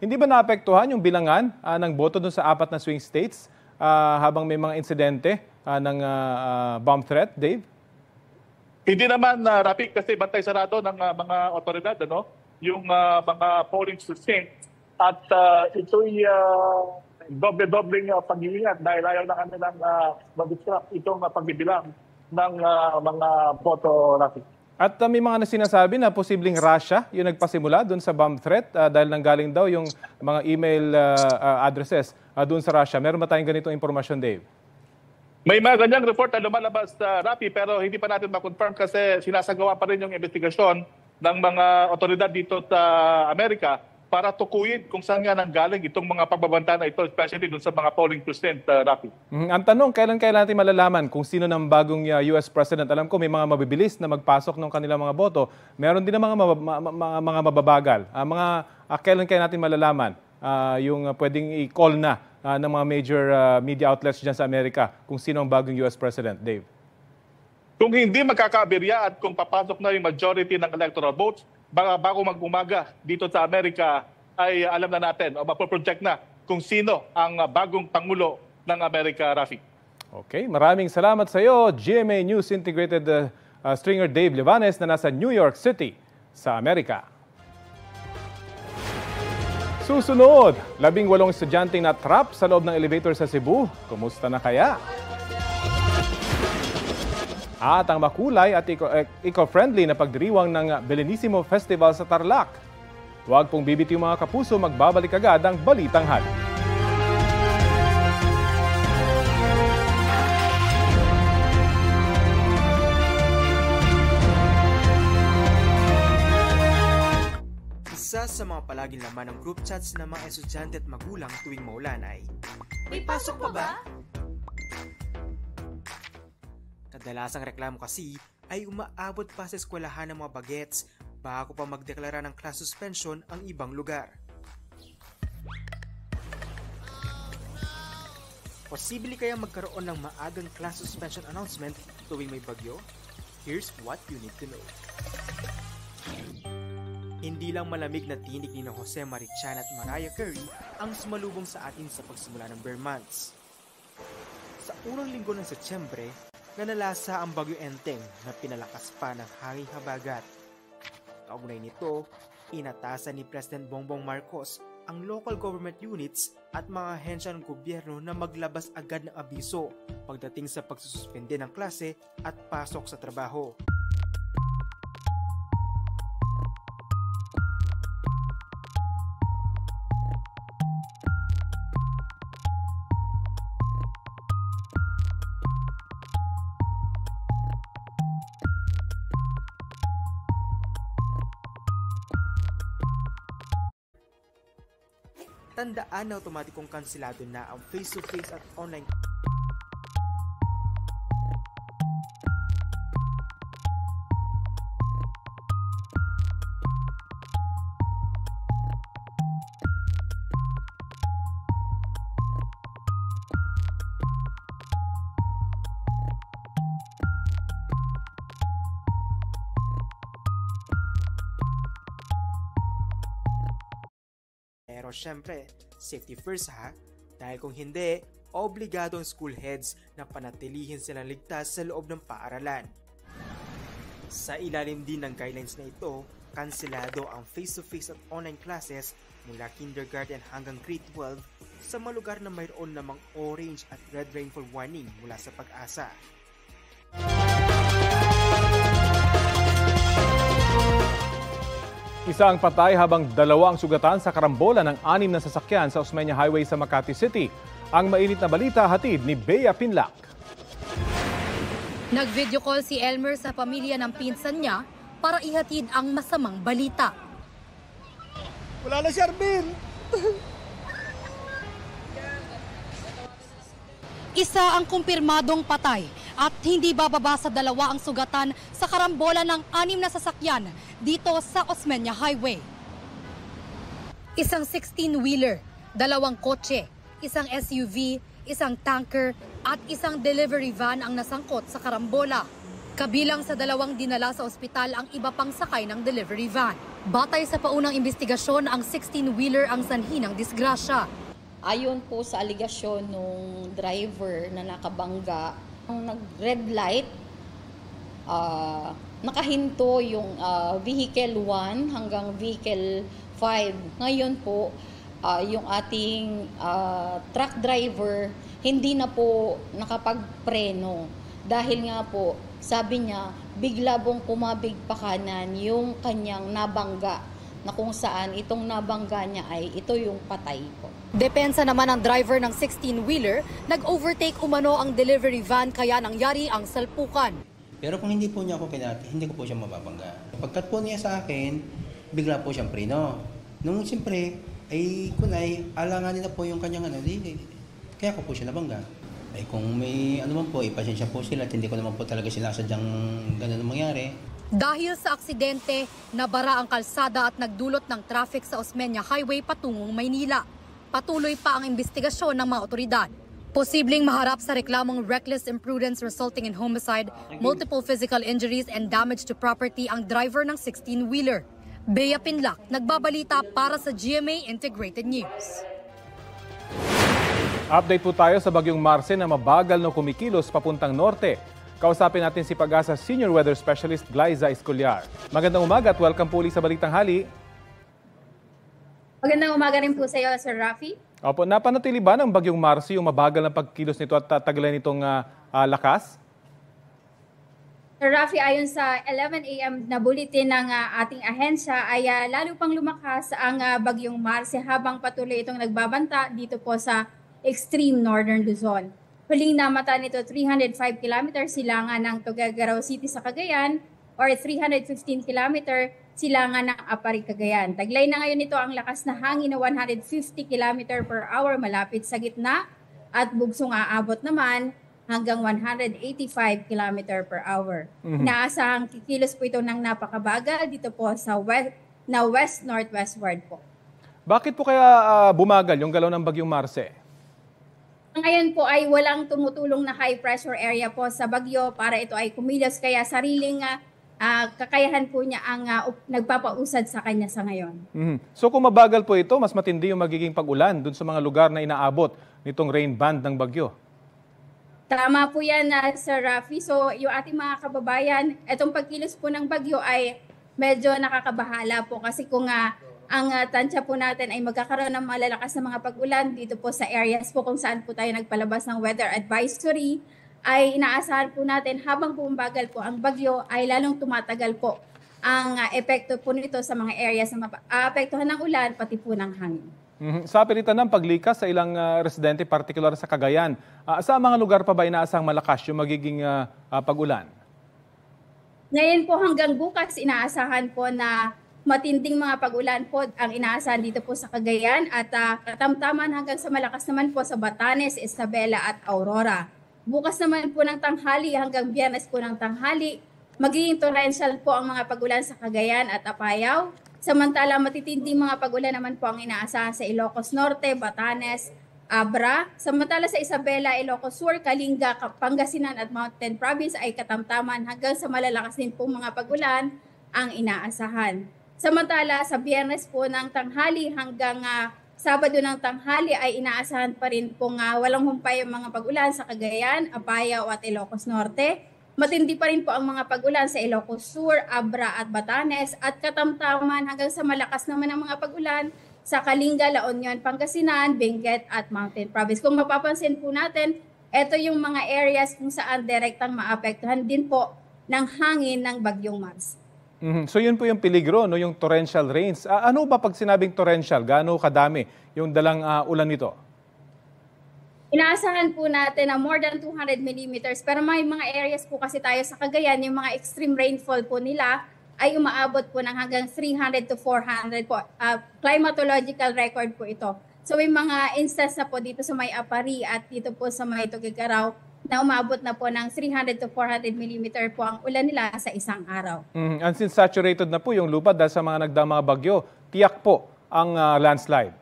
Hindi ba naapektuhan yung bilangan ng boto dun sa 4 na swing states habang may mga insidente ng bomb threat, Dave? Hindi naman, Rafi, kasi bantay sarado ng mga otoridad, ano? Yung mga polling precinct. At ito'y doble-dobleng pag-iingat dahil ayaw na kanilang mag-disrupt itong pagbibilang ng mga boto, Rafi. At may mga sinasabi na posibleng Russia yung nagpasimula doon sa bomb threat dahil nanggaling daw yung mga email addresses doon sa Russia. Meron ba tayong ganitong impormasyon, Dave? May mga ganyang report na lumalabas sa Rafi pero hindi pa natin ma-confirm kasi sinasagawa pa rin yung investigasyon ng mga otoridad dito sa Amerika para tukuyin kung saan nga nanggaling itong mga pagbabanta na ito, especially dun sa mga polling precinct, Rafi. Ang tanong, kailan natin malalaman kung sino ng bagong US President? Alam ko may mga mabibilis na magpasok ng kanilang mga boto. Meron din ng mga mababagal. Kailan natin malalaman yung pwedeng i-call na ng mga major media outlets dyan sa Amerika kung sino ang bagong US President, Dave? Kung hindi magkakaaberya at kung papasok na yung majority ng electoral votes, bago mag-umaga dito sa Amerika ay alam na natin o mapoproject na kung sino ang bagong Pangulo ng Amerika, Rafi. Okay, maraming salamat sa iyo, GMA News Integrated Stringer Dave Livanes na nasa New York City sa Amerika. Susunod, 18 estudyanteng na-trap sa loob ng elevator sa Cebu. Kumusta na kaya? At ang makulay at eco-friendly na pagdiriwang ng Belenissimo Festival sa Tarlac. Huwag pong bibitiw mga kapuso, magbabalik agad ang Balitang Hali. Isa sa mga palaging laman ng group chats ng mga estudyante at magulang tuwing maulan ay, "May pasok pa ba?" Kadalasang reklamo kasi ay umaabot pa sa eskwelahan ng mga bagets bago pa magdeklara ng class suspension ang ibang lugar. Posible kaya magkaroon ng maagang class suspension announcement tuwing may bagyo? Here's what you need to know. Hindi lang malamig na tinig ni Jose Marichan at Mariah Carey ang sumalubong sa atin sa pagsimula ng bare months. Sa unang linggo ng Setyembre, nanalasa ang Bagyo Enteng na pinalakas pa ng hanging habagat. Kaugnay nito, inatasan ni President Bongbong Marcos ang local government units at mga ahensya ng gobyerno na maglabas agad ng abiso pagdating sa pagsususpende ng klase at pasok sa trabaho. Tandaan na otomatikong kansilado na ang face-to-face at online Pero syempre, safety first ha, dahil kung hindi, obligado ang school heads na panatilihin silang ligtas sa loob ng paaralan. Sa ilalim din ng guidelines na ito, kanselado ang face-to-face at online classes mula kindergarten hanggang grade 12 sa mga lugar na mayroon namang orange at red rainfall warning mula sa Pag-asa. Isa ang patay habang 2 ang sugatan sa karambola ng 6 na sasakyan sa Osmeña Highway sa Makati City. Ang mainit na balita hatid ni Bea Pinlac. Nag-video call si Elmer sa pamilya ng pinsan niya para ihatid ang masamang balita. Wala na si Arvin! Isa ang kumpirmadong patay at hindi bababa sa 2 ang sugatan sa karambola ng 6 na sasakyan dito sa Osmeña Highway. Isang 16-wheeler, 2 kotse, isang SUV, isang tanker at isang delivery van ang nasangkot sa karambola. Kabilang sa 2 dinala sa ospital ang iba pang sakay ng delivery van. Batay sa paunang investigasyon, ang 16-wheeler ang sanhi ng disgrasya. Ayon po sa aligasyon ng driver na nakabangga, ang nag-red light, nakahinto yung vehicle 1 hanggang vehicle 5. Ngayon po, yung ating truck driver hindi na po nakapagpreno dahil nga po, sabi niya, bigla pong kumabig pa kanan yung kanyang nabangga na kung saan itong nabangga niya ay ito yung patay po. Depensa naman ng driver ng 16-wheeler, nag-overtake umano ang delivery van kaya nangyari ang salpukan. Pero kung hindi po niya ako kinati, hindi ko po siya mababangga. Pagkat po niya sa akin, bigla po siyang preno. Nung siyempre, ay kunay, alanganin na po yung kanyang kaya ko po siya nabangga. Ay kung may ano man po, ipasensya po sila at hindi ko naman po talaga sinasadyang ganun ang mangyari. Dahil sa aksidente, nabara ang kalsada at nagdulot ng traffic sa Osmeña Highway patungong Maynila. Patuloy pa ang investigasyon ng mga otoridad. Posibleng maharap sa reklamong reckless imprudence resulting in homicide, multiple physical injuries and damage to property ang driver ng 16-wheeler. Bea Pinlac, nagbabalita para sa GMA Integrated News. Update po tayo sa bagyong Marce na mabagal na kumikilos papuntang norte. Kausapin natin si Pag-asa Senior Weather Specialist Glyza Escolar. Magandang umaga at welcome po ulit sa Balitang Hali. Magandang umaga rin po sa iyo, Sir Rafi. Opo, napanatili ba ng bagyong Marce yung mabagal na pagkilos nito at tagalay nitong lakas? Sir Rafi, ayon sa 11 a.m. na bulletin ng ating ahensya ay lalo pang lumakas ang bagyong Marce habang patuloy itong nagbabanta dito po sa extreme northern Luzon. Huling namata nito 305 km silangan ng Tuguegarao City sa Cagayan or 315 km silangan ng Apari, Cagayan. Taglay na ngayon ito ang lakas na hangin na 150 km per hour malapit sa gitna at bugsong aabot naman hanggang 185 km per hour. Inaasahang kikilos po ito ng napakabagal dito po sa west-northwestward po. Bakit po kaya bumagal yung galaw ng bagyong Marce? Ngayon po ay walang tumutulong na high pressure area po sa bagyo para ito ay kumilos kaya sariling kakayahan po niya ang nagpapausad sa kanya sa ngayon. So kung mabagal po ito, mas matindi yung magiging pag-ulan dun sa mga lugar na inaabot nitong rain band ng bagyo. Tama po yan, Sir Rafi. So yung ating mga kababayan, itong pagkilos po ng bagyo ay medyo nakakabahala po kasi kung ang tansya po natin ay magkakaroon ng malalakas na mga pag-ulan dito po sa areas po kung saan po tayo nagpalabas ng weather advisory, ay inaasahan po natin habang bumabagal po ang bagyo ay lalong tumatagal po ang epekto po nito sa mga areas na maapektuhan ng ulan pati po ng hangin. Sa pilitan ng paglikas sa ilang residente, partikular sa Cagayan, sa mga lugar pa ba inaasahang malakas yung magiging pag-ulan? Ngayon po hanggang bukas inaasahan po na matinding mga pag-ulan po ang inaasahan dito po sa Cagayan at katamtaman hanggang sa malakas naman po sa Batanes, Isabela at Aurora. Bukas naman po ng tanghali hanggang Biyernes po ng tanghali, magiging torrential po ang mga pag-ulan sa Cagayan at Apayao. Samantala matitinding mga pag-ulan naman po ang inaasahan sa Ilocos Norte, Batanes, Abra. Samantala sa Isabela, Ilocos Sur, Kalinga, Pangasinan at Mountain Province ay katamtaman hanggang sa malalakas din po mga pag-ulan ang inaasahan. Samantala sa Biyernes po ng tanghali hanggang Sabado ng tanghali ay inaasahan pa rin pong walang humpay ang mga pag-ulan sa Cagayan, Apayao at Ilocos Norte. Matindi pa rin po ang mga pag-ulan sa Ilocos Sur, Abra at Batanes at katamtaman hanggang sa malakas naman ang mga pag-ulan sa Kalinga, La Union, Pangasinan, Benguet at Mountain Province. Kung mapapansin po natin, ito yung mga areas kung saan direktang maapektuhan din po ng hangin ng Bagyong Mars. So yun po yung peligro, no? Yung torrential rains. Ano ba pag sinabing torrential? Gaano kadami yung dalang ulan nito? Inaasahan po natin na more than 200 millimeters. Pero may mga areas po kasi tayo sa Cagayan, yung mga extreme rainfall po nila ay umaabot po ng hanggang 300 to 400 po. Climatological record po ito. So may mga instance na po dito sa may Apari at dito po sa may Tugigaraw na umabot na po ng 300 to 400 millimeter po ang ulan nila sa isang araw. And since saturated na po yung lupa dahil sa mga nagdaang mga bagyo, tiyak po ang landslide.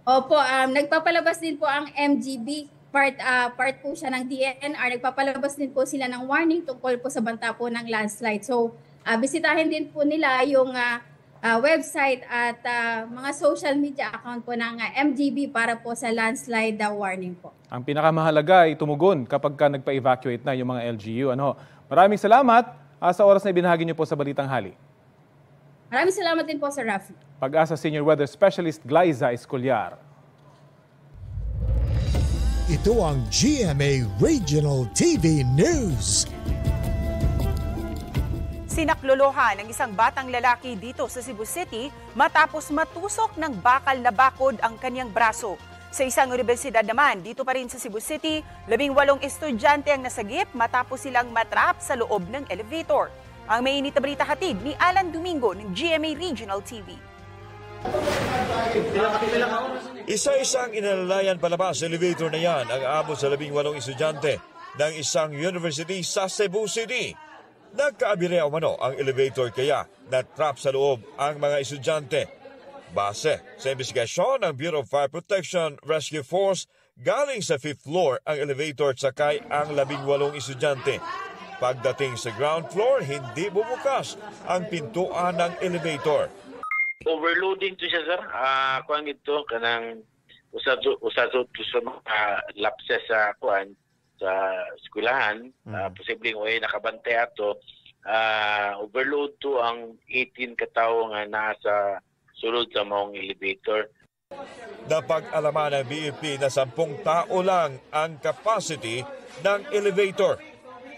Opo, nagpapalabas din po ang MGB, part po siya ng DNR, nagpapalabas din po sila ng warning tungkol po sa banta po ng landslide. So, bisitahin din po nila yung website at mga social media account po ng MGB para po sa landslide warning po. Ang pinakamahalaga ay tumugon kapag nagpa-evacuate na yung mga LGU. Maraming salamat sa oras na ibinahagi niyo po sa Balitang Hali. Maraming salamat din po, Sir Rafi. Pag-asa Senior Weather Specialist Glyza Escolyar. Ito ang GMA Regional TV News. Sinaklolohan ng isang batang lalaki dito sa Cebu City matapos matusok ng bakal na bakod ang kanyang braso. Sa isang universidad naman, dito pa rin sa Cebu City, 18 estudyante ang nasagip matapos silang matrap sa loob ng elevator. Ang mainit na balita hatid ni Alan Domingo ng GMA Regional TV. Isa-isang inalalayan palabas sa elevator na yan ang abot sa 18 estudyante ng isang university sa Cebu City. Nagkaabire umano ang elevator kaya na-trap sa loob ang mga estudyante. Base sa investigasyon ng Bureau of Fire Protection Rescue Force, galing sa 5th floor ang elevator at sakay ang 18 estudyante. Pagdating sa ground floor, hindi bumukas ang pintuan ng elevator. Overloading to siya, sir. Kuan ito kanang usado sa mga lapses sa kuan sa eskwelahan. Posibleng way nakabantay ato. Overload to ang 18 katawo nga nasa sulod sa maong elevator. Napag-alaman ng BFP na 10 tao lang ang capacity ng elevator.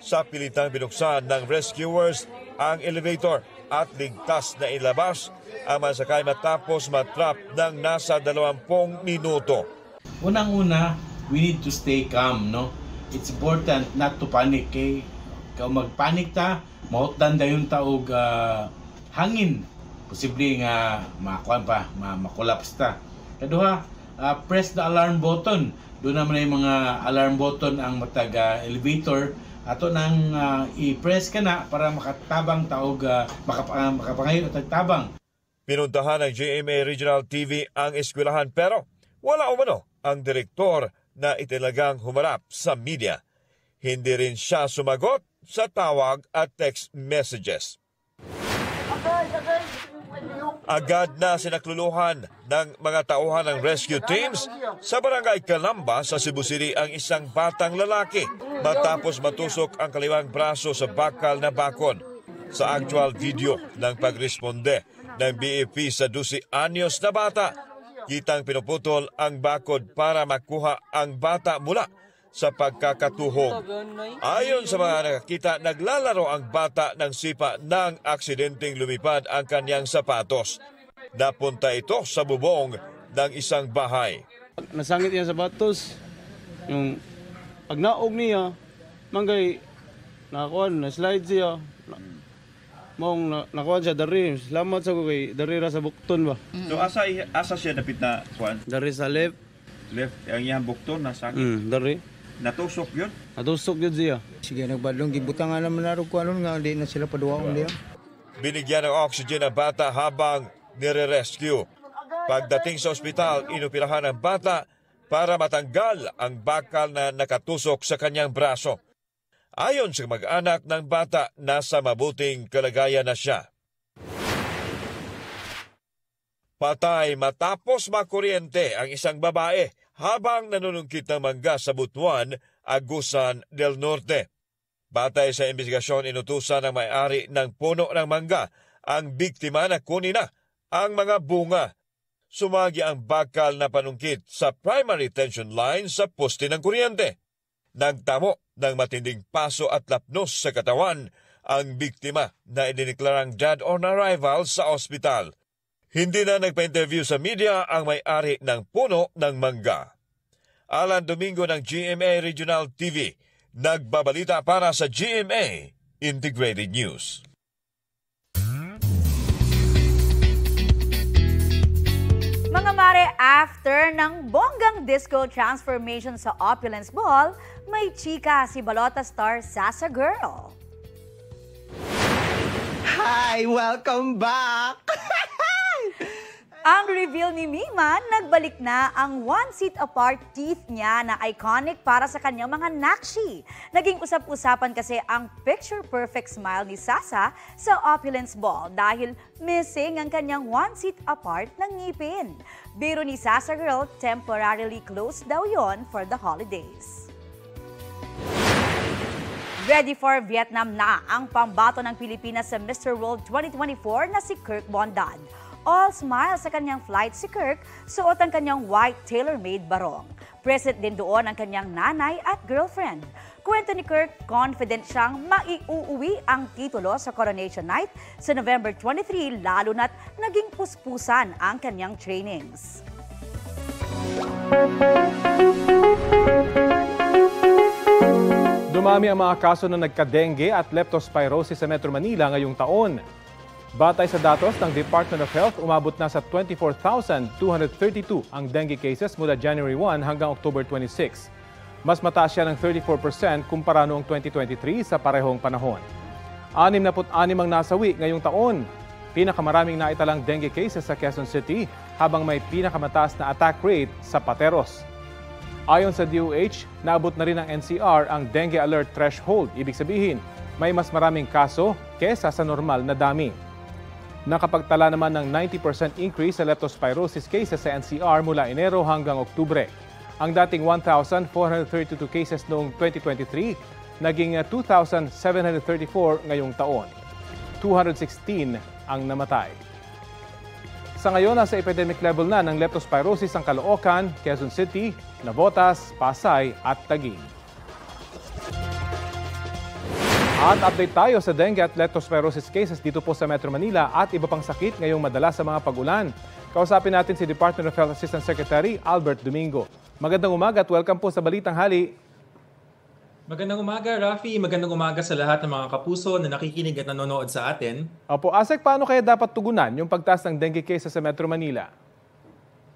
Sa pilitang binuksan ng rescuers ang elevator at ligtas na ilabas ang masakay matapos matrap ng nasa 20 minuto. Unang-una, we need to stay calm, no? It's important not to panic, eh? Kung magpanik ta, mautdan dayon taog hangin. Posible nga makulaps ta. Kaduha, press the alarm button. Doon naman ay mga alarm button ang matag elevator. Ato nang i-press ka na para makatabang taog makapangayon at tabang. Pinuntahan ng GMA Regional TV ang eskwelahan pero wala umano ang direktor na italagang humarap sa media. Hindi rin siya sumagot sa tawag at text messages. Agad na sinakluluhan ng mga tauhan ng rescue teams sa barangay Calamba sa Cebu City ang isang batang lalaki matapos matusok ang kaliwang braso sa bakal na bakod. Sa actual video ng pagresponde ng BFP sa 12 anyos na bata, kitang pinuputol ang bakod para makuha ang bata mula sa pagkakatuhog. Ayon sa mga nakakita, naglalaro ang bata ng sipa ng aksidenteng lumipad ang kanyang sapatos. Napunta ito sa bubong ng isang bahay. Nasangit niya sa sapatos. Yung pag naog niya, manggay nakakuan, na-slide siya. Mong nakuan siya dari. Salamat sa ko kay dari ra sa bukton ba. So asa siya dapit na kuan? Dari sa left. Left ang iyang bukton na sakit. Dari. Natusok yun? Natusok yun siya. Sige, nagbadlong gibutang nga naman naro ko anon nga di na sila paduwaon diya. Binigyan ng oxygen ang bata habang nire-rescue. Pagdating sa ospital, inoperahan ang bata para matanggal ang bakal na nakatusok sa kanyang braso. Ayon sa mag-anak ng bata, nasa mabuting kalagayan na siya. Patay matapos makuryente ang isang babae habang nanunungkit ng mangga sa Butuan, Agusan del Norte. Batay sa investigasyon, inutusan ng may-ari ng puno ng mangga ang biktima na kunin na ang mga bunga. Sumagi ang bakal na panungkit sa primary tension line sa poste ng kuryente. Nagtamo ng matinding paso at lapnos sa katawan ang biktima na idineklarang dead on arrival sa ospital. Hindi na nagpa-interview sa media ang may-ari ng puno ng mangga. Alan Domingo ng GMA Regional TV, nagbabalita para sa GMA Integrated News. Mga mare, after ng bonggang disco transformation sa Opulence Ball, may chika si Balota star Sasa Girl. Hi! Welcome back! Ang reveal ni Mima, nagbalik na ang one-seat-apart teeth niya na iconic para sa kanyang mga nakshi. Naging usap-usapan kasi ang picture-perfect smile ni Sasa sa Opulence Ball dahil missing ang kanyang one-seat-apart na ngipin. Biro ni Sasa Girl, temporarily closed daw yon for the holidays. Ready for Vietnam na ang pambato ng Pilipinas sa Mr. World 2024 na si Kirk Bondad. All smile sa kanyang flight si Kirk, suot ang kanyang white tailor-made barong. Present din doon ang kanyang nanay at girlfriend. Kwento ni Kirk, confident siyang maiuuwi ang titulo sa Coronation Night sa November 23, lalo na't naging puspusan ang kanyang trainings. Dumami ang mga kaso na nagka-dengue at leptospirosis sa Metro Manila ngayong taon. Batay sa datos ng Department of Health, umabot na sa 24,232 ang dengue cases mula January 1 hanggang October 26. Mas mataas siya ng 34% kumpara noong 2023 sa parehong panahon. 66 ang nasawi ngayong taon. Pinakamaraming naitalang dengue cases sa Quezon City habang may pinakamataas na attack rate sa Pateros. Ayon sa DOH, naabot na rin ng NCR ang dengue alert threshold. Ibig sabihin, may mas maraming kaso kesa sa normal na dami. Nakapagtala naman ng 90% increase sa leptospirosis cases sa NCR mula Enero hanggang Oktubre. Ang dating 1,432 cases noong 2023, naging 2,734 ngayong taon. 216 ang namatay. Sa ngayon, nasa epidemic level na ng leptospirosis ang Caloocan, Quezon City, Navotas, Pasay at Taguig. At update tayo sa dengue at leptospirosis cases dito po sa Metro Manila at iba pang sakit ngayong madalas sa mga pag-ulan. Kausapin natin si Department of Health Assistant Secretary Albert Domingo. Magandang umaga at welcome po sa Balitang Hali. Magandang umaga, Rafi. Magandang umaga sa lahat ng mga kapuso na nakikinig at nanonood sa atin. Opo, Asek, paano kaya dapat tugunan yung pagtaas ng dengue cases sa Metro Manila?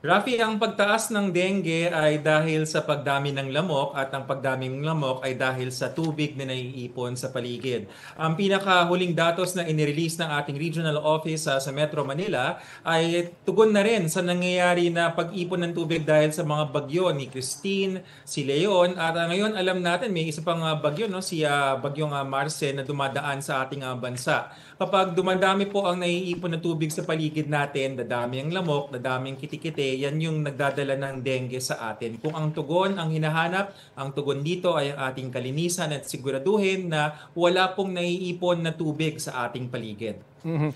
Rafi, ang pagtaas ng dengue ay dahil sa pagdami ng lamok at ang pagdaming lamok ay dahil sa tubig na naiipon sa paligid. Ang pinakahuling datos na inirelease ng ating regional office sa Metro Manila ay tugon na rin sa nangyayari na pag-ipon ng tubig dahil sa mga bagyo ni Christine, si Leon at ngayon alam natin may isa pang bagyo, no? Si bagyong Marce na dumadaan sa ating bansa. Kapag dumadami po ang naiipon na tubig sa paligid natin, dadami ang lamok, dadami ang kitikite, yan yung nagdadala ng dengue sa atin. Kung ang tugon ang hinahanap, ang tugon dito ay ang ating kalinisan at siguraduhin na wala pong naiipon na tubig sa ating paligid.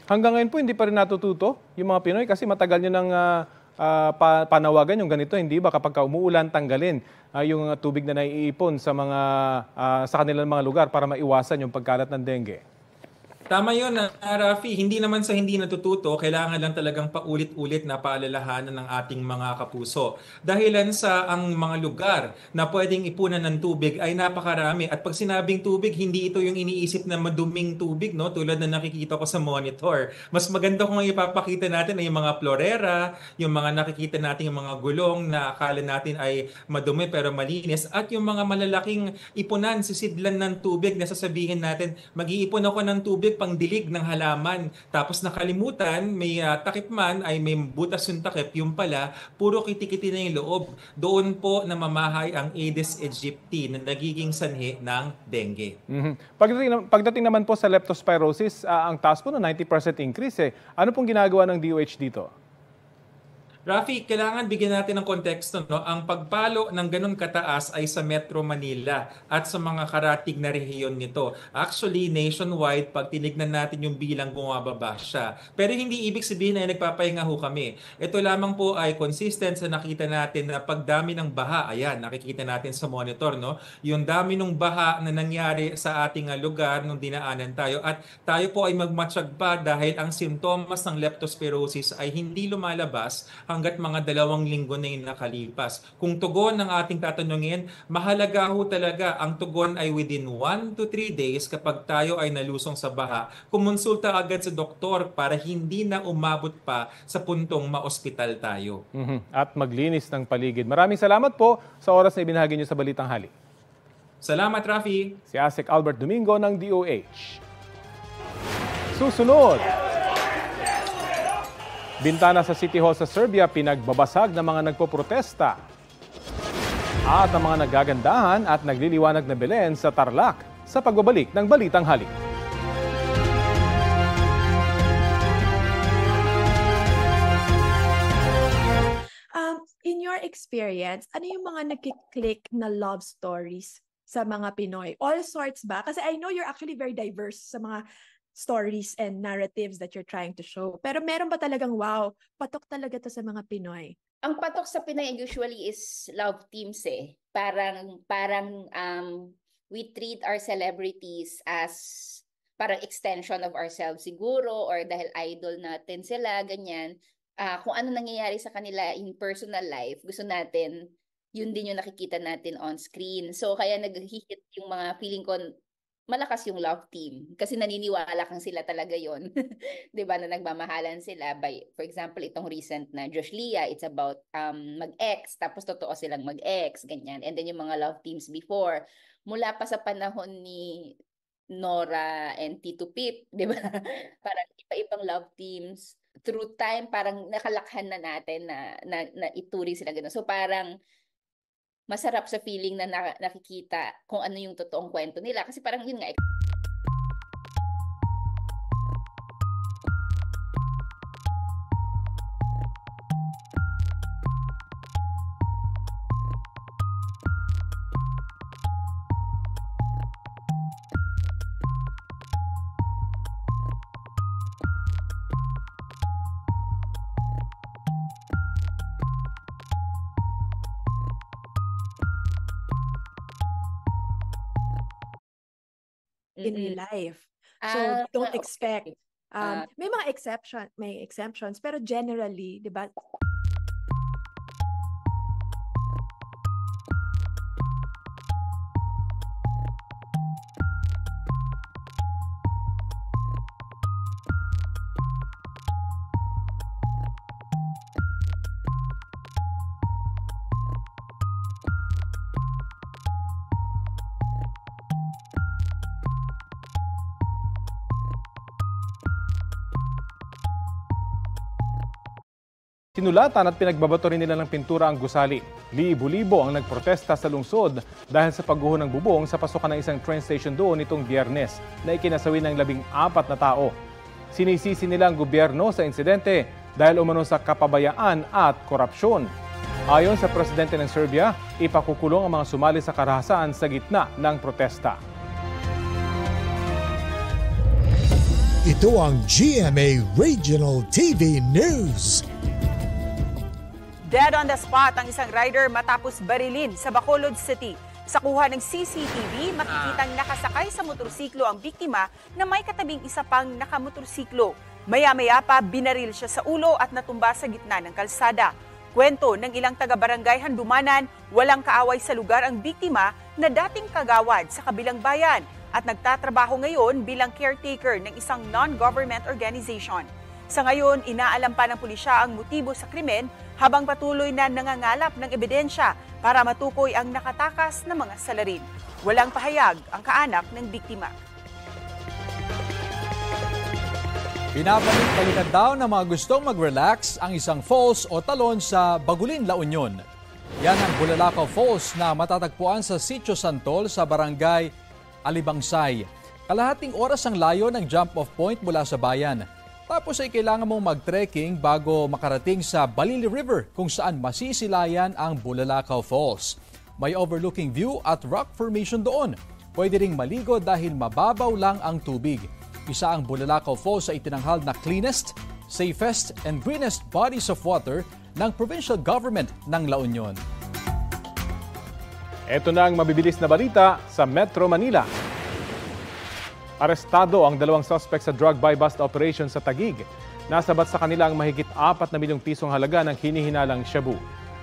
Hanggang ngayon po hindi pa rin natututo yung mga Pinoy kasi matagal nyo nang panawagan yung ganito, hindi ba kapag umuulan tanggalin yung tubig na naiipon sa sa kanilang mga lugar para maiwasan yung pagkalat ng dengue? Tama yun, Rafi. Hindi naman sa hindi natututo, kailangan lang talagang paulit-ulit na paalalahanan ng ating mga kapuso. Dahilan sa ang mga lugar na pwedeng ipunan ng tubig ay napakarami. At pag sinabing tubig, hindi ito yung iniisip na maduming tubig, no? Tulad na nakikita ko sa monitor. Mas maganda kung ipapakita natin ay yung mga florera, yung mga nakikita natin yung mga gulong na akala natin ay madumi pero malinis, at yung mga malalaking ipunan, sisidlan ng tubig na sasabihin natin, mag-iipon ako ng tubig pangdilig ng halaman. Tapos nakalimutan, may takip man ay may butas yung takip, yung pala, puro kitikiti na yung loob. Doon po namamahay ang Aedes aegypti na nagiging sanhi ng dengue. Pagdating naman po sa leptospirosis, ang taas po na 90% increase. Ano pong ginagawa ng DOH dito? Rafi, kailangan bigyan natin ng konteksto. No? Ang pagpalo ng ganun kataas ay sa Metro Manila at sa mga karatig na rehiyon nito. Actually, nationwide, pag tinignan natin yung bilang, bumababa siya. Pero hindi ibig sabihin na nagpapahinga ho kami. Ito lamang po ay consistent sa nakita natin na pagdami ng baha. Ayan, nakikita natin sa monitor. No? Yung dami ng baha na nangyari sa ating lugar nung dinaanan tayo. At tayo po ay magmatsyag pa dahil ang simptomas ng leptospirosis ay hindi lumalabas hanggat mga 2 linggo na yung nakalipas. Kung tugon ng ating tatanungin, mahalaga ho talaga ang tugon ay within 1 to 3 days kapag tayo ay nalusong sa baha. Kumonsulta agad sa doktor para hindi na umabot pa sa puntong ma-ospital tayo. At maglinis ng paligid. Maraming salamat po sa oras na ibinahagi niyo sa Balitang Hali. Salamat, Rafi. Si Asik Albert Domingo ng DOH. Susunod. Bintana sa City Hall sa Serbia pinagbabasag ng mga nagpoprotesta. At ang mga nagagandahan at nagliliwanag na Belen sa Tarlac sa pagbabalik ng Balitang Hali. In your experience, ano yung mga nagkiklik na love stories sa mga Pinoy? All sorts ba? Kasi I know you're actually very diverse sa mga stories and narratives that you're trying to show. Pero meron ba talagang, wow, patok talaga to sa mga Pinoy? Ang patok sa Pinoy usually is love teams eh. Parang we treat our celebrities as parang extension of ourselves siguro, or dahil idol natin sila, ganyan. Kung ano nangyayari sa kanila in personal life, gusto natin, yun din yung nakikita natin on screen. So kaya nag-hit yung mga feeling ko, malakas yung love team kasi naniniwala kang sila talaga yon. 'Di ba, na nagmamahalan sila by, for example, itong recent na Josh Lia, it's about mag-ex, tapos totoo silang mag-ex, ganyan. And then yung mga love teams before, mula pa sa panahon ni Nora and Tito Pip, 'di ba? Parang iba-ibang love teams through time, parang nakalakhan na natin na ituri sila gano'n. So parang masarap sa feeling na nakikita kung ano yung totoong kwento nila. Kasi parang yun nga. In real life. So don't expect. May mga exemptions, pero generally, 'di ba? Sinulatan at pinagbabato rin nila ng pintura ang gusali. Libo-libo ang nagprotesta sa lungsod dahil sa pagguho ng bubong sa pasukan ng isang train station doon nitong Biyernes na ikinasawi ng 14 na tao. Sinisisi nila ang gobyerno sa insidente dahil umano sa kapabayaan at korupsyon. Ayon sa presidente ng Serbia, ipakukulong ang mga sumali sa karahasan sa gitna ng protesta. Ito ang GMA Regional TV News. Dead on the spot ang isang rider matapos barilin sa Bacolod City. Sa kuha ng CCTV, makikitang nakasakay sa motorsiklo ang biktima na may katabing isa pang nakamotorsiklo. Maya-maya pa, binaril siya sa ulo at natumba sa gitna ng kalsada. Kwento ng ilang taga-barangay Handumanan, walang kaaway sa lugar ang biktima na dating kagawad sa kabilang bayan at nagtatrabaho ngayon bilang caretaker ng isang non-government organization. Sa ngayon, inaalam pa ng pulisya ang motibo sa krimen habang patuloy na nangangalap ng ebidensya para matukoy ang nakatakas na mga salarin. Walang pahayag ang kaanak ng biktima. Pinapalik-balikan daw ng mga gustong mag-relax ang isang falls o talon sa Bagulin, La Union. Yan ang Bulalakaw Falls na matatagpuan sa Sitio Santol sa barangay Alibangsay. Kalahating oras ang layo ng jump-off point mula sa bayan. Tapos ay kailangan mong mag-trekking bago makarating sa Balili River kung saan masisilayan ang Bulalakaw Falls. May overlooking view at rock formation doon. Pwede ring maligo dahil mababaw lang ang tubig. Isa ang Bulalakaw Falls sa itinanghal na cleanest, safest and greenest bodies of water ng provincial government ng La Union. Ito na ang mabibilis na balita sa Metro Manila. Arestado ang 2 suspect sa drug buy-bust operation sa Taguig. Nasabat sa kanila ang mahigit 4 na milyong pisong halaga ng hinihinalang shabu.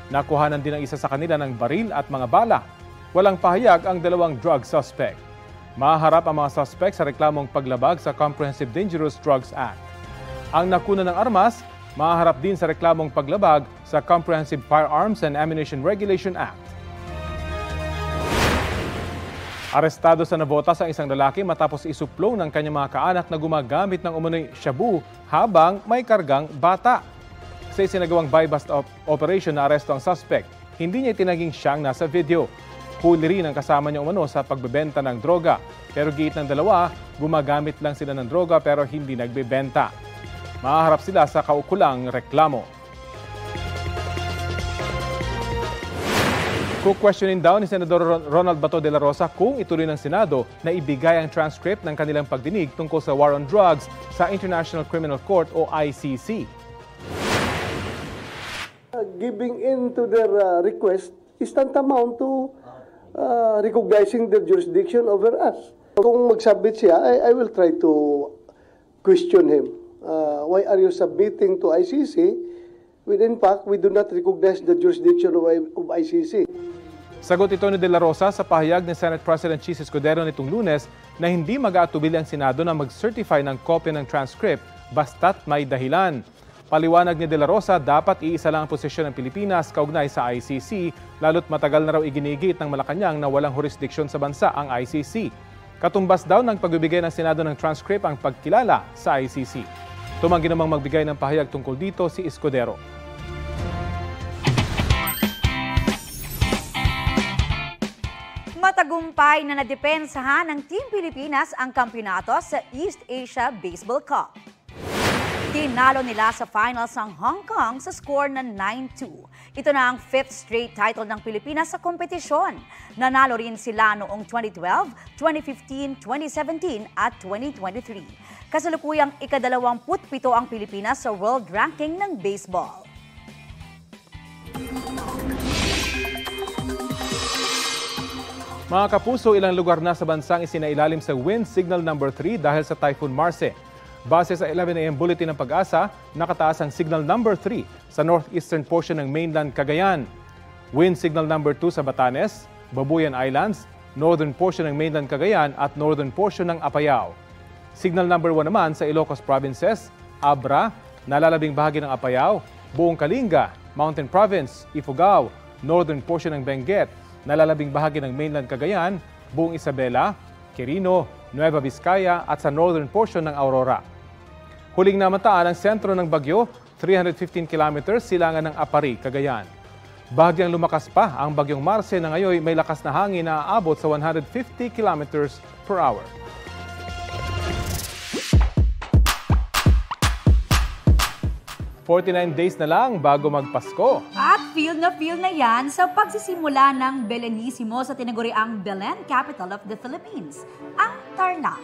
Nakuhanan din ang isa sa kanila ng baril at mga bala. Walang pahayag ang 2 drug suspect. Maharap ang mga suspect sa reklamong paglabag sa Comprehensive Dangerous Drugs Act. Ang nakuna ng armas, maharap din sa reklamong paglabag sa Comprehensive Firearms and Ammunition Regulation Act. Arestado sa Navotas ang isang lalaki matapos isuplong ng kanyang mga kaanak na gumagamit ng umunoy shabu habang may kargang bata. Sa isinagawang buy-bust operation na aresto ang suspect, hindi niya itinaging siyang nasa video. Huli rin ang kasama niya umano sa pagbebenta ng droga. Pero giit ng dalawa, gumagamit lang sila ng droga pero hindi nagbebenta. Mahaharap sila sa kaukulang reklamo. Kukwestiyonin daw ni Senador Ronald Bato de la Rosa kung ituloy ng Senado na ibigay ang transcript ng kanilang pagdinig tungkol sa war on drugs sa International Criminal Court o ICC. Giving in to their request is tantamount to recognizing their jurisdiction over us. Kung mag-submit siya, I will try to question him. Why are you submitting to ICC when in fact we do not recognize the jurisdiction of ICC? Sagot ito ni De La Rosa sa pahayag ni Senate President Chis Escudero nitong Lunes na hindi mag-aatubili ang Senado na mag-certify ng kopya ng transcript basta't may dahilan. Paliwanag ni De La Rosa, dapat iisa lang ang posisyon ng Pilipinas kaugnay sa ICC, lalo't matagal na raw iginigit ng Malacanang na walang jurisdiksyon sa bansa ang ICC. Katumbas daw ng pagbibigay ng Senado ng transcript ang pagkilala sa ICC. Tumanggi namang magbigay ng pahayag tungkol dito si Escudero. Matagumpay na nadepensahan ng Team Pilipinas ang kampeonato sa East Asia Baseball Cup. Tinalo nila sa finals ang Hong Kong sa score na 9-2. Ito na ang 5th straight title ng Pilipinas sa kompetisyon. Nanalo rin sila noong 2012, 2015, 2017 at 2023. Kasalukuyang ika-27 ang Pilipinas sa world ranking ng baseball. Mga kapuso, ilang lugar na sa bansang isinailalim sa wind signal number 3 dahil sa Typhoon Marce. Base sa 11 AM bulletin ng Pag-asa, nakataas ang signal number 3 sa northeastern portion ng mainland Cagayan. Wind signal number 2 sa Batanes, Babuyan Islands, northern portion ng mainland Cagayan at northern portion ng Apayao. Signal number 1 naman sa Ilocos Provinces, Abra, nalalabing bahagi ng Apayao, buong Kalinga, Mountain Province, Ifugao, northern portion ng Benguet, nalalabing bahagi ng mainland Cagayan, buong Isabela, Quirino, Nueva Vizcaya at sa northern portion ng Aurora. Huling namataan ang sentro ng bagyo, 315 kilometers silangan ng Apari, Cagayan. Bahagyang lumakas pa ang bagyong Marce na ngayon may lakas na hangin na aabot sa 150 kilometers per hour. $49 days na lang bago magpasko. At feel na yan sa pagsisimula ng Belenisimo sa tinaguriang Belen Capital of the Philippines, ang Tarlac.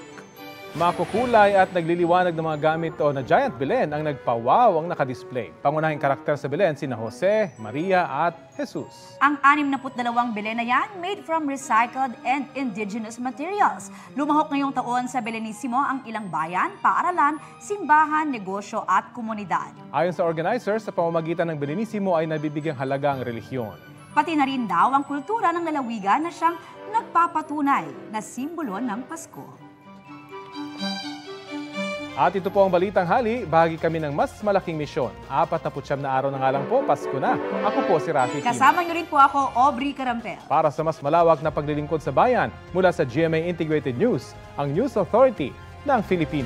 Makukulay at nagliliwanag ng mga gamit o na giant Belen ang nagpawaw ang nakadisplay. Pangunahing karakter sa Belen sina Jose, Maria at Jesus. Ang 62 Belen na yan made from recycled and indigenous materials. Lumahok ngayong taon sa Belenisimo ang ilang bayan, paaralan, simbahan, negosyo at komunidad. Ayon sa organizers, sa pamamagitan ng Belenisimo ay nabibigyang halaga ang relihiyon. Pati na rin daw ang kultura ng lalawigan na siyang nagpapatunay na simbolo ng Pasko. At ito po ang Balitang Hali, bahagi kami ng mas malaking misyon. 49 na araw na nga lang po, Pasko na. Ako po si Rafi Tina. Kasama niyo rin po ako, Aubrey Carampel. Para sa mas malawak na paglilingkod sa bayan, mula sa GMA Integrated News, ang News Authority ng Filipino.